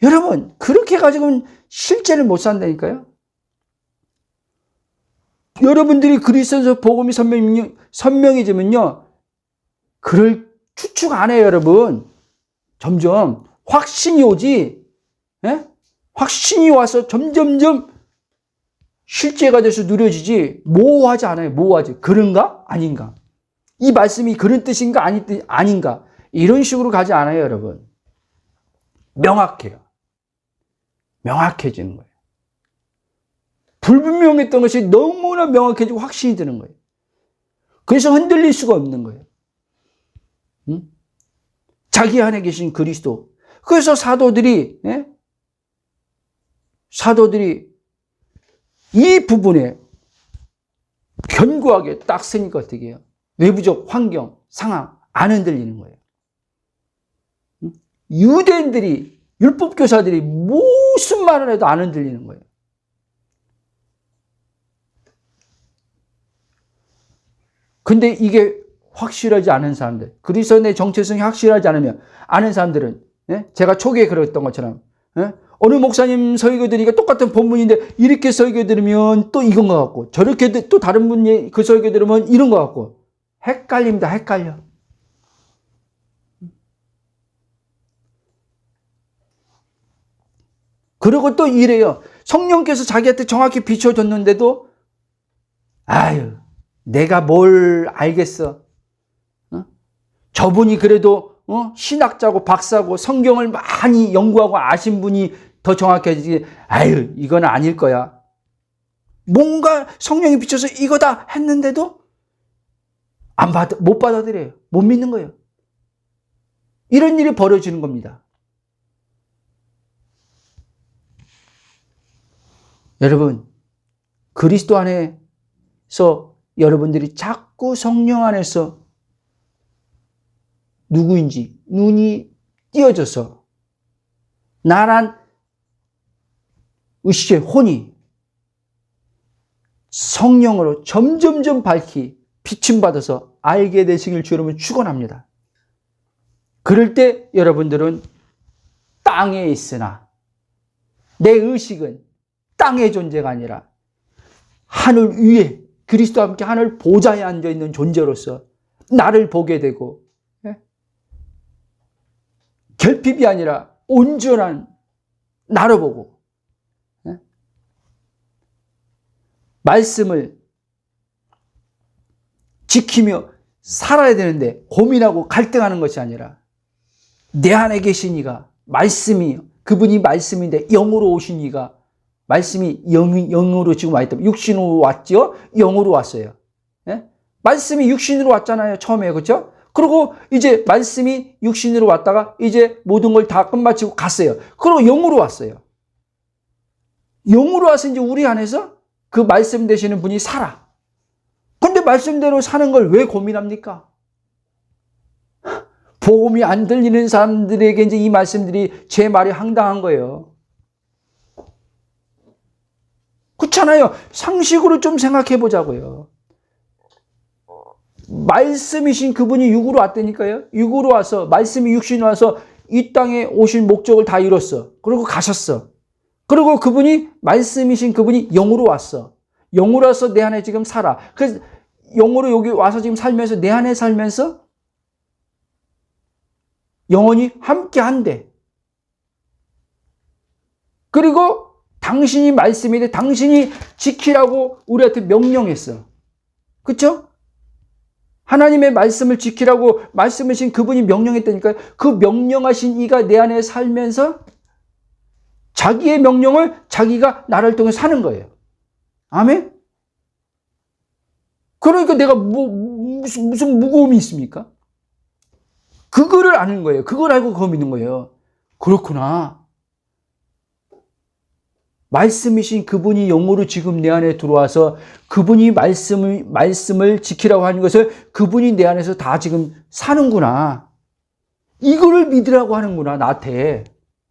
여러분, 그렇게 가지고는 실제를 못 산다니까요? 여러분들이 그리스도에서 복음이 선명해지면요, 그럴 추측 안 해요, 여러분. 점점 확신이 오지, 확신이 와서 점점점 실제가 돼서 누려지지, 모호하지 않아요, 모호하지. 그런가? 아닌가? 이 말씀이 그런 뜻인가? 아닌가? 이런 식으로 가지 않아요, 여러분. 명확해요. 명확해지는 거예요. 불분명했던 것이 너무나 명확해지고 확신이 드는 거예요. 그래서 흔들릴 수가 없는 거예요. 응? 자기 안에 계신 그리스도. 그래서 사도들이 이 부분에 견고하게 딱 쓰니까 어떻게 해요? 외부적 환경, 상황 안 흔들리는 거예요. 유대인들이, 율법교사들이 무슨 말을 해도 안 흔들리는 거예요. 근데 이게 확실하지 않은 사람들, 그리스도의 정체성이 확실하지 않으면, 아는 사람들은, 제가 초기에 그랬던 것처럼, 어느 목사님 설교 들으니까 똑같은 본문인데 이렇게 설교 들으면 또 이건 것 같고, 저렇게 또 다른 분이 그 설교 들으면 이런 것 같고, 헷갈립니다. 헷갈려. 그리고 또 이래요. 성령께서 자기한테 정확히 비춰줬는데도 아유, 내가 뭘 알겠어. 저분이 그래도 신학자고 박사고 성경을 많이 연구하고 아신 분이 더 정확해지지. 아유, 이건 아닐 거야. 뭔가 성령이 비춰서 이거다 했는데도 못 받아들여요. 못 믿는 거예요. 이런 일이 벌어지는 겁니다. 여러분, 그리스도 안에서 여러분들이 자꾸 성령 안에서 누구인지 눈이 띄어져서 나란 의식의 혼이 성령으로 점점점 밝히 비침받아서 알게 되시길 주 여러분 축원합니다. 그럴 때 여러분들은 땅에 있으나 내 의식은 땅의 존재가 아니라 하늘 위에 그리스도와 함께 하늘 보좌에 앉아있는 존재로서 나를 보게 되고, 결핍이 아니라 온전한 나를 보고, 말씀을 지키며 살아야 되는데 고민하고 갈등하는 것이 아니라 내 안에 계신 이가, 말씀이, 그분이 말씀인데 영으로 오신 이가, 말씀이 영으로 지금 와 있다. 육신으로 왔죠? 영으로 왔어요. 말씀이 육신으로 왔잖아요. 처음에. 그렇죠? 그리고 이제 말씀이 육신으로 왔다가 이제 모든 걸 다 끝마치고 갔어요. 그리고 영으로 왔어요. 영으로 와서 이제 우리 안에서 그 말씀 되시는 분이 살아. 근데 말씀대로 사는 걸 왜 고민합니까? 복음이 안 들리는 사람들에게 이제 이 말씀들이 제 말이 황당한 거예요. 그렇잖아요. 상식으로 좀 생각해 보자고요. 말씀이신 그분이 육으로 왔다니까요. 육으로 와서, 말씀이 육신으로 와서 이 땅에 오신 목적을 다 이뤘어. 그리고 가셨어. 그리고 그분이, 말씀이신 그분이 영으로 왔어. 영으로 와서 내 안에 지금 살아. 그래서 영으로 여기 와서 지금 살면서, 내 안에 살면서 영원히 함께 한대. 그리고 당신이 말씀인데 당신이 지키라고 우리한테 명령했어. 그렇죠? 하나님의 말씀을 지키라고 말씀하신 그분이 명령했다니까요. 그 명령하신 이가 내 안에 살면서 자기의 명령을 자기가 나를 통해 사는 거예요. 아멘? 그러니까 내가 무슨 무거움이 있습니까? 그거를 아는 거예요. 그걸 알고 그거 믿는 거예요. 그렇구나. 말씀이신 그분이 영으로 지금 내 안에 들어와서 그분이 말씀을 지키라고 하는 것을 그분이 내 안에서 다 지금 사는구나. 이거를 믿으라고 하는구나, 나한테.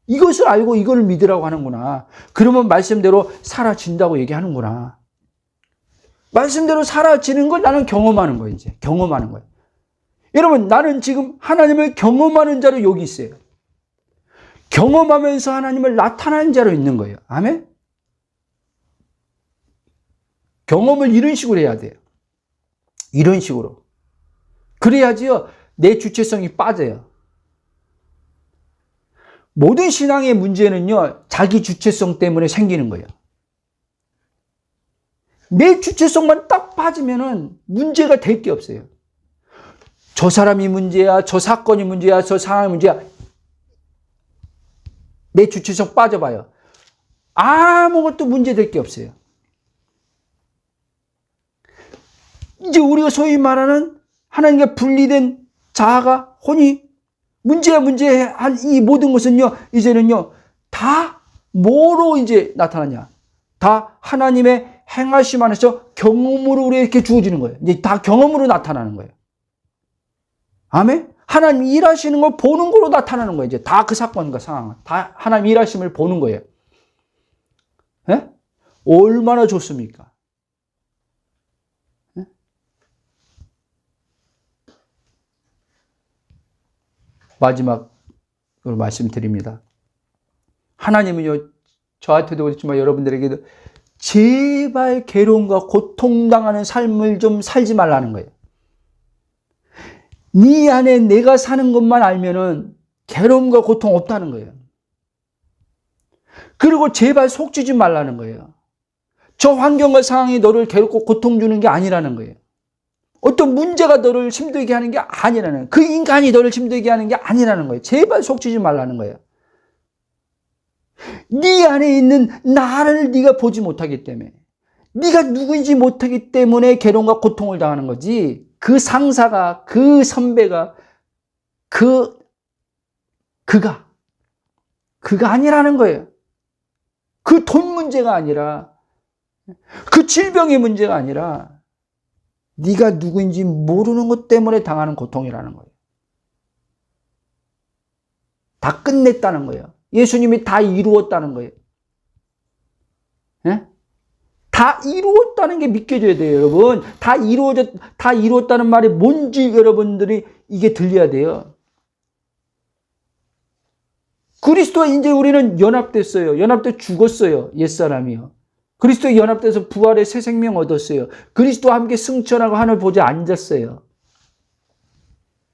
이것을 알고 이거를 믿으라고 하는구나. 그러면 말씀대로 사라진다고 얘기하는구나. 말씀대로 사라지는 걸 나는 경험하는 거예요, 이제. 경험하는 거예요. 여러분, 나는 지금 하나님을 경험하는 자로 여기 있어요. 경험하면서 하나님을 나타나는 자로 있는 거예요. 아멘? 경험을 이런 식으로 해야 돼요. 이런 식으로. 그래야지요, 내 주체성이 빠져요. 모든 신앙의 문제는요, 자기 주체성 때문에 생기는 거예요. 내 주체성만 딱 빠지면은 문제가 될 게 없어요. 저 사람이 문제야, 저 사건이 문제야, 저 상황이 문제야. 내 주체성 빠져봐요. 아무것도 문제될 게 없어요. 이제 우리가 소위 말하는 하나님과 분리된 자아가 혼이 문제한 이 모든 것은요, 이제는요, 다 뭐로 이제 나타나냐? 다 하나님의 행하심 안에서 경험으로 우리에게 주어지는 거예요. 이제 다 경험으로 나타나는 거예요. 아멘? 하나님 일하시는 걸 보는 거로 나타나는 거예요. 이제 다 그 사건과 상황, 다 하나님 일하심을 보는 거예요. 예? 얼마나 좋습니까? 예? 마지막으로 말씀드립니다. 하나님은요, 저한테도 그렇지만 여러분들에게도 제발 괴로움과 고통당하는 삶을 좀 살지 말라는 거예요. 네 안에 내가 사는 것만 알면은 괴로움과 고통 없다는 거예요. 그리고 제발 속지지 말라는 거예요. 저 환경과 상황이 너를 괴롭고 고통 주는 게 아니라는 거예요. 어떤 문제가 너를 힘들게 하는 게 아니라는 거예요. 그 인간이 너를 힘들게 하는 게 아니라는 거예요. 제발 속지지 말라는 거예요. 네 안에 있는 나를 네가 보지 못하기 때문에, 네가 누구인지 못하기 때문에 괴로움과 고통을 당하는 거지, 그 상사가, 그 선배가, 그가 아니라는 거예요. 그 돈 문제가 아니라, 그 질병의 문제가 아니라 네가 누구인지 모르는 것 때문에 당하는 고통이라는 거예요. 다 끝냈다는 거예요. 예수님이 다 이루었다는 거예요. 예? 다 이루었다는 게 믿겨져야 돼요, 여러분. 다 이루었다는 말이 뭔지 여러분들이 이게 들려야 돼요. 그리스도와 이제 우리는 연합됐어요. 연합돼 죽었어요. 옛사람이요. 그리스도에 연합돼서 부활의 새 생명 얻었어요. 그리스도와 함께 승천하고 하늘 보좌에 앉았어요.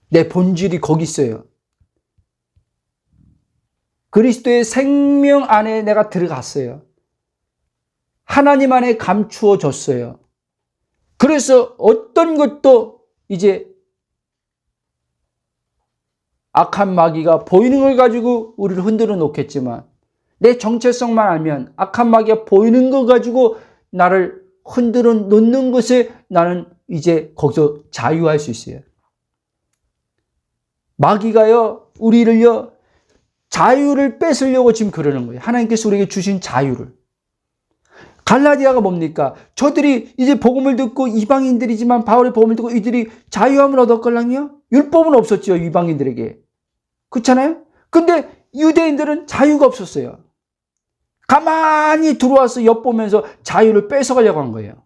내 본질이 거기 있어요. 그리스도의 생명 안에 내가 들어갔어요. 하나님 안에 감추어졌어요. 그래서 어떤 것도 이제 악한 마귀가 보이는 걸 가지고 우리를 흔들어 놓겠지만, 내 정체성만 알면 악한 마귀가 보이는 거 가지고 나를 흔들어 놓는 것에 나는 이제 거기서 자유할 수 있어요. 마귀가요, 우리를요, 자유를 뺏으려고 지금 그러는 거예요. 하나님께서 우리에게 주신 자유를. 갈라디아가 뭡니까? 저들이 이제 복음을 듣고 이방인들이지만 바울의 복음을 듣고 이들이 자유함을 얻었걸랑요? 율법은 없었죠, 이방인들에게. 그렇잖아요? 근데 유대인들은 자유가 없었어요. 가만히 들어와서 엿보면서 자유를 뺏어가려고 한 거예요.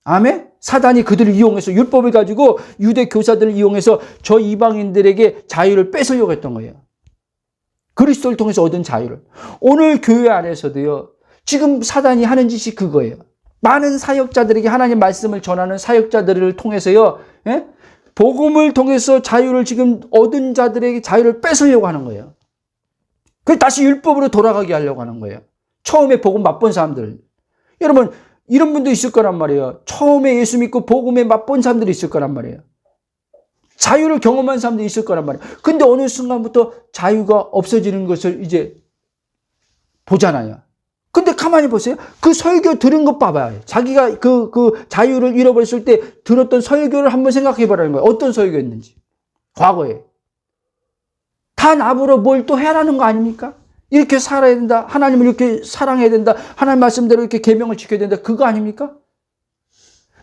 아멘? 사단이 그들을 이용해서, 율법을 가지고 유대 교사들을 이용해서 저 이방인들에게 자유를 뺏으려고 했던 거예요. 그리스도를 통해서 얻은 자유를. 오늘 교회 안에서도요, 지금 사단이 하는 짓이 그거예요. 많은 사역자들에게 하나님 말씀을 전하는 사역자들을 통해서요, 예? 복음을 통해서 자유를 지금 얻은 자들에게 자유를 뺏으려고 하는 거예요. 그래서 다시 율법으로 돌아가게 하려고 하는 거예요. 처음에 복음 맛본 사람들. 여러분, 이런 분도 있을 거란 말이에요. 처음에 예수 믿고 복음에 맛본 사람들이 있을 거란 말이에요. 자유를 경험한 사람들이 있을 거란 말이에요. 근데 어느 순간부터 자유가 없어지는 것을 이제 보잖아요. 근데 가만히 보세요. 그 설교 들은 것 봐봐요. 자기가 그 자유를 잃어버렸을 때 들었던 설교를 한번 생각해 보라는 거예요. 어떤 설교였는지. 과거에. 다 나보러 뭘 또 해라는 거 아닙니까? 이렇게 살아야 된다. 하나님을 이렇게 사랑해야 된다. 하나님 말씀대로 이렇게 계명을 지켜야 된다. 그거 아닙니까?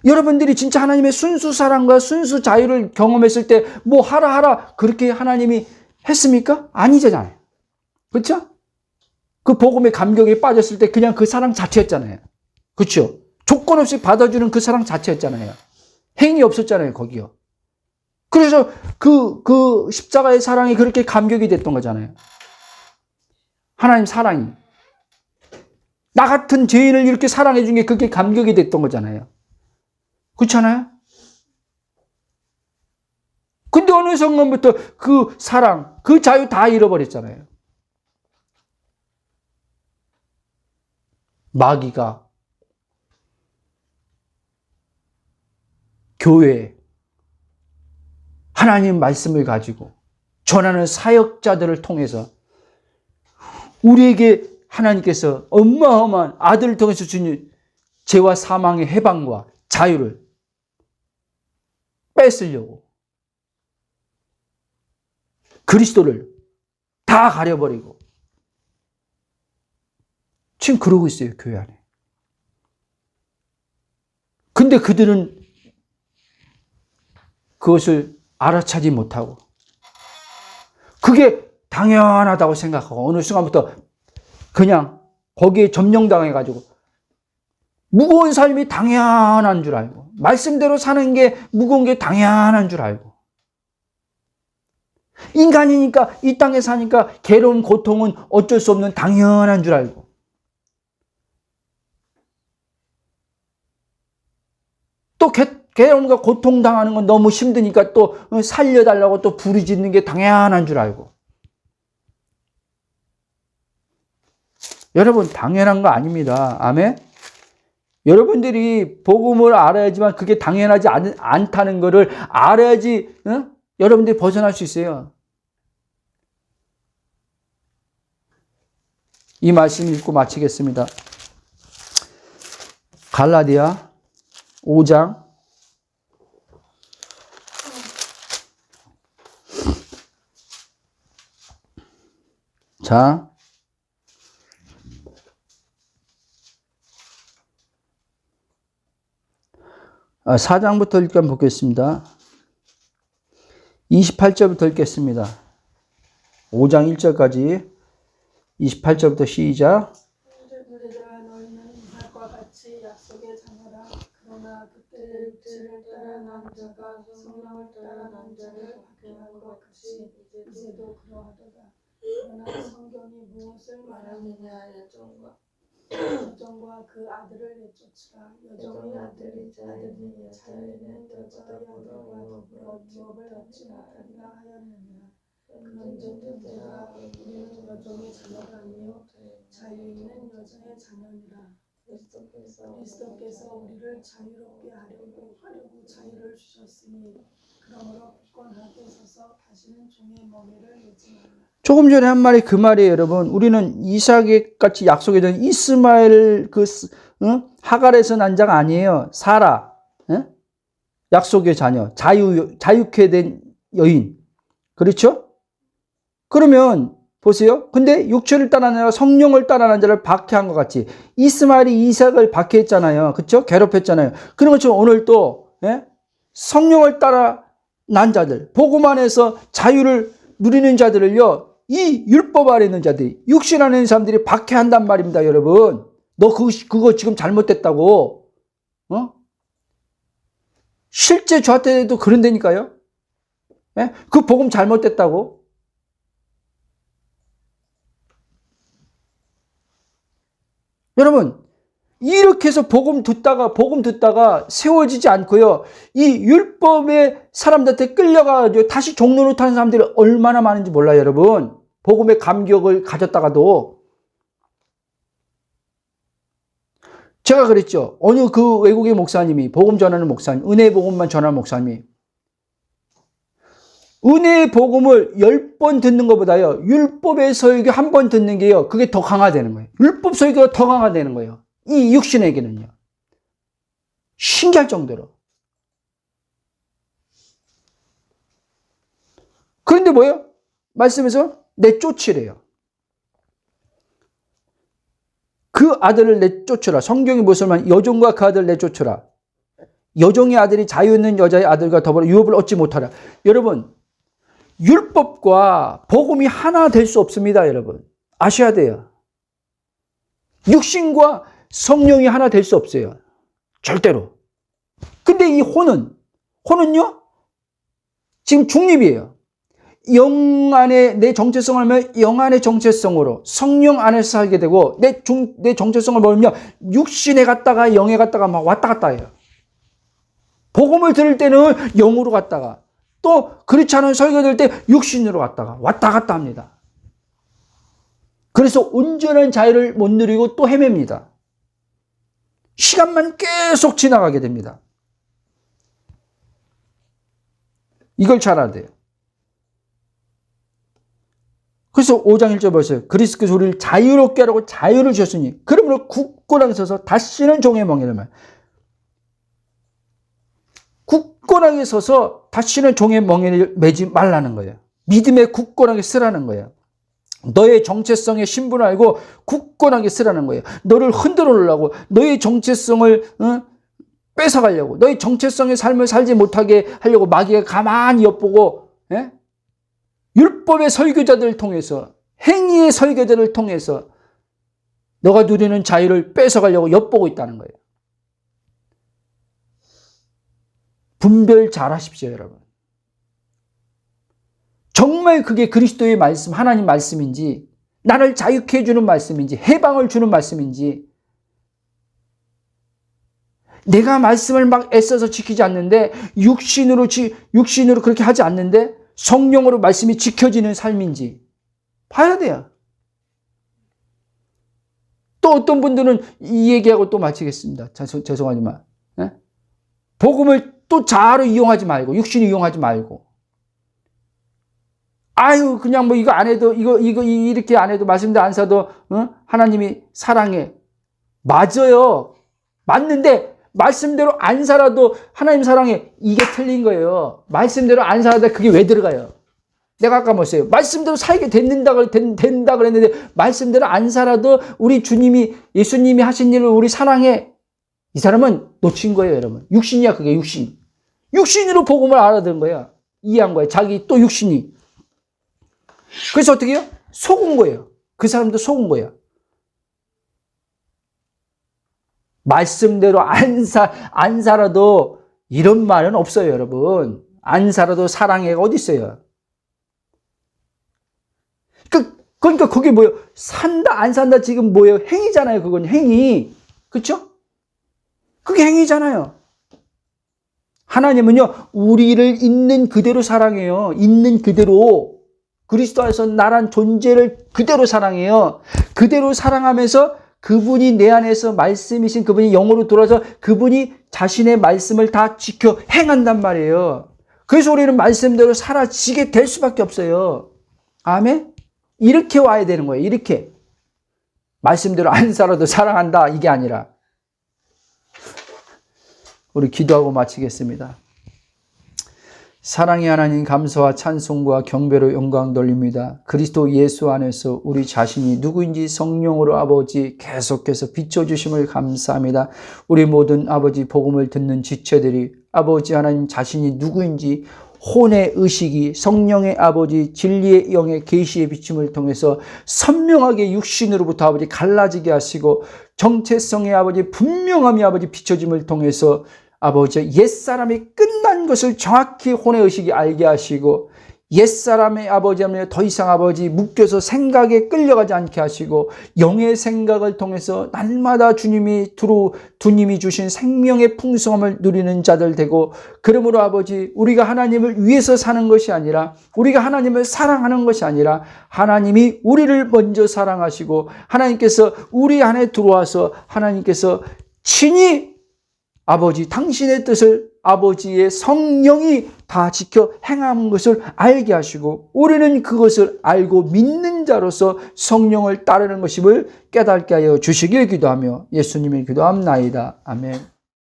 여러분들이 진짜 하나님의 순수 사랑과 순수 자유를 경험했을 때 뭐 하라 그렇게 하나님이 했습니까? 아니잖아요. 그렇죠? 그 복음의 감격에 빠졌을 때 그냥 그 사랑 자체였잖아요. 그렇죠? 조건 없이 받아주는 그 사랑 자체였잖아요. 행위 없었잖아요, 거기요. 그래서 그 십자가의 사랑이 그렇게 감격이 됐던 거잖아요. 하나님 사랑이. 나 같은 죄인을 이렇게 사랑해 준 게 그게 감격이 됐던 거잖아요. 그렇잖아요? 근데 어느 순간부터 그 사랑, 그 자유 다 잃어버렸잖아요. 마귀가 교회에 하나님 말씀을 가지고 전하는 사역자들을 통해서 우리에게 하나님께서 어마어마한 아들을 통해서 주신 죄와 사망의 해방과 자유를 뺏으려고. 그리스도를 다 가려버리고. 지금 그러고 있어요, 교회 안에. 근데 그들은 그것을 알아차지 못하고 그게 당연하다고 생각하고 어느 순간부터 그냥 거기에 점령당해가지고 무거운 삶이 당연한 줄 알고 말씀대로 사는 게 무거운 게 당연한 줄 알고 인간이니까 이 땅에 사니까 괴로움 고통은 어쩔 수 없는 당연한 줄 알고 또 괴로움과 고통당하는 건 너무 힘드니까 또 살려달라고 또 부르짖는 게 당연한 줄 알고. 여러분, 당연한 거 아닙니다. 아멘? 여러분들이 복음을 알아야지만 그게 당연하지 않다는 거를 알아야지 여러분들이 벗어날 수 있어요. 이 말씀 읽고 마치겠습니다. 갈라디아 5장 4장부터 일단 보겠습니다. 28절부터 읽겠습니다. 5장 1절까지 28절부터 시작. 그러나 그때를 육체를 따라 난 자가 성령을 따라 난 자를 박해한 것 같이 이제도 그러하도다. 그러나 성경이 무엇을 말하느냐. 여종과 그 아들을 내쫓으라. 여종의 아들이 자유는 여자의 아들과 더불어 유업을 얻지 못하리라 하였느니라. 그런즉 내가 우리는 여종의 자녀가 아니요 자유인은 여자의 자녀니라. 그리스도께서 우리를 자유롭게 하려고 자유를 주셨으니 그러므로 굳건하게 서서 다시는 종의 멍에를 매지 말라. 조금 전에 한 말이 그 말이에요, 여러분. 우리는 이삭에 같이 약속이 된 이스마엘 하갈에서 난 자가 아니에요. 사라, 약속의 자녀, 자유케 된 여인. 그렇죠? 그러면 보세요. 근데 육체를 따라내라 성령을 따라난 자를 박해한 것 같이 이스마엘이 이삭을 박해했잖아요. 그렇죠? 괴롭혔잖아요. 그런 것처럼 오늘 또 성령을 따라 난 자들, 복음 안에서 자유를 누리는 자들을요. 이 율법 아래 있는 자들이 육신 안에 있는 사람들이 박해한단 말입니다. 여러분. 너 그거 지금 잘못됐다고. 실제 저한테도 그런다니까요. 그 복음 잘못됐다고. 여러분, 이렇게 해서 복음 듣다가 세워지지 않고요. 이 율법의 사람들한테 끌려가지고 다시 종로를 타는 사람들이 얼마나 많은지 몰라요, 여러분. 복음의 감격을 가졌다가도. 제가 그랬죠. 어느 그 외국의 목사님이, 복음 전하는 목사님, 은혜의 복음만 전하는 목사님이 은혜의 복음을 10번 듣는 것보다요. 율법의 설교 한 번 듣는 게요. 그게 더 강화되는 거예요. 율법 설교가 더 강화되는 거예요. 이 육신에게는요. 신기할 정도로. 그런데 뭐예요? 말씀에서 내쫓으래요. 그 아들을 내쫓으라. 성경이 무슨 말? 여종과 그 아들을 내쫓으라. 여종의 아들이 자유 있는 여자의 아들과 더불어 유업을 얻지 못하라. 여러분, 율법과 복음이 하나 될 수 없습니다, 여러분. 아셔야 돼요. 육신과 성령이 하나 될 수 없어요. 절대로. 근데 이 혼은요? 지금 중립이에요. 영 안에 내 정체성을 알면 영 안의 정체성으로 성령 안에서 살게 되고 내 정체성을 모르면 육신에 갔다가 영에 갔다가 막 왔다 갔다 해요. 복음을 들을 때는 영으로 갔다가 또 그렇지 않은 설교 들을 때 육신으로 갔다가 왔다 갔다 합니다. 그래서 온전한 자유를 못 누리고 또 헤맵니다. 시간만 계속 지나가게 됩니다. 이걸 잘 알아야 돼요. 그래서 5장 1절 보세요. 그리스도께서 우리를 자유롭게 하라고 자유를 주셨으니 그러므로 굳건하게 서서 다시는 종의 멍에를 말. 굳건하게 서서 다시는 종의 멍에를 매지 말라는 거예요. 믿음에 굳건하게 쓰라는 거예요. 너의 정체성의 신분을 알고 굳건하게 쓰라는 거예요. 너를 흔들어 놓으려고, 너의 정체성을 뺏어가려고, 너의 정체성의 삶을 살지 못하게 하려고 마귀가 가만히 엿보고, 율법의 설교자들을 통해서, 행위의 설교자들을 통해서 너가 누리는 자유를 뺏어가려고 엿보고 있다는 거예요. 분별 잘하십시오, 여러분. 정말 그게 그리스도의 말씀, 하나님 말씀인지, 나를 자유케 해주는 말씀인지, 해방을 주는 말씀인지, 내가 말씀을 막 애써서 지키지 않는데, 육신으로 그렇게 하지 않는데, 성령으로 말씀이 지켜지는 삶인지, 봐야 돼요. 또 어떤 분들은 이 얘기하고 또 마치겠습니다. 죄송하지만. 복음을 또 자아로 이용하지 말고, 육신을 이용하지 말고, 아유, 그냥 뭐 이거 안 해도, 이거 이렇게 안 해도, 말씀대로 안 사도, 하나님이 사랑해. 맞아요. 맞는데, 말씀대로 안 살아도 하나님 사랑해. 이게 틀린 거예요. 말씀대로 안 살아도 그게 왜 들어가요? 내가 아까 뭐였어요? 말씀대로 살게 된다 그랬는데, 말씀대로 안 살아도 우리 주님이, 예수님이 하신 일을 우리 사랑해. 이 사람은 놓친 거예요, 여러분. 육신이야, 그게 육신. 육신으로 복음을 알아듣은 거야. 이해한 거야. 자기 또 육신이. 그래서 어떻게 해요? 속은 거예요. 그 사람도 속은 거예요. 말씀대로 안 살아도 이런 말은 없어요, 여러분. 안 살아도 사랑해가 어디 있어요? 그러니까 그게 뭐예요? 산다, 안 산다 지금 뭐예요? 행위잖아요, 그건 행위. 그렇죠? 그게 행위잖아요. 하나님은요, 우리를 있는 그대로 사랑해요. 있는 그대로. 그리스도 안에서 나란 존재를 그대로 사랑해요. 그대로 사랑하면서 그분이 내 안에서 말씀이신 그분이 영으로 돌아서 그분이 자신의 말씀을 다 지켜 행한단 말이에요. 그래서 우리는 말씀대로 살아지게 될 수밖에 없어요. 아멘? 이렇게 와야 되는 거예요. 이렇게. 말씀대로 안 살아도 사랑한다. 이게 아니라. 우리 기도하고 마치겠습니다. 사랑의 하나님, 감사와 찬송과 경배로 영광 돌립니다. 그리스도 예수 안에서 우리 자신이 누구인지 성령으로 아버지 계속해서 비춰주심을 감사합니다. 우리 모든 아버지 복음을 듣는 지체들이 아버지 하나님 자신이 누구인지 혼의 의식이 성령의 아버지 진리의 영의 계시의 비침을 통해서 선명하게 육신으로부터 아버지 갈라지게 하시고 정체성의 아버지 분명함이 아버지 비춰짐을 통해서 아버지 옛사람이 끝난 것을 정확히 혼의 의식이 알게 하시고 옛사람의 아버지 하면 더 이상 아버지 묶여서 생각에 끌려가지 않게 하시고 영의 생각을 통해서 날마다 주님이 주신 생명의 풍성함을 누리는 자들 되고 그러므로 아버지 우리가 하나님을 위해서 사는 것이 아니라 우리가 하나님을 사랑하는 것이 아니라 하나님이 우리를 먼저 사랑하시고 하나님께서 우리 안에 들어와서 하나님께서 친히 아버지 당신의 뜻을 아버지의 성령이 다 지켜 행하는 것을 알게 하시고 우리는 그것을 알고 믿는 자로서 성령을 따르는 것임을 깨닫게 하여 주시길 기도하며 예수님의 기도함나이다. 아멘.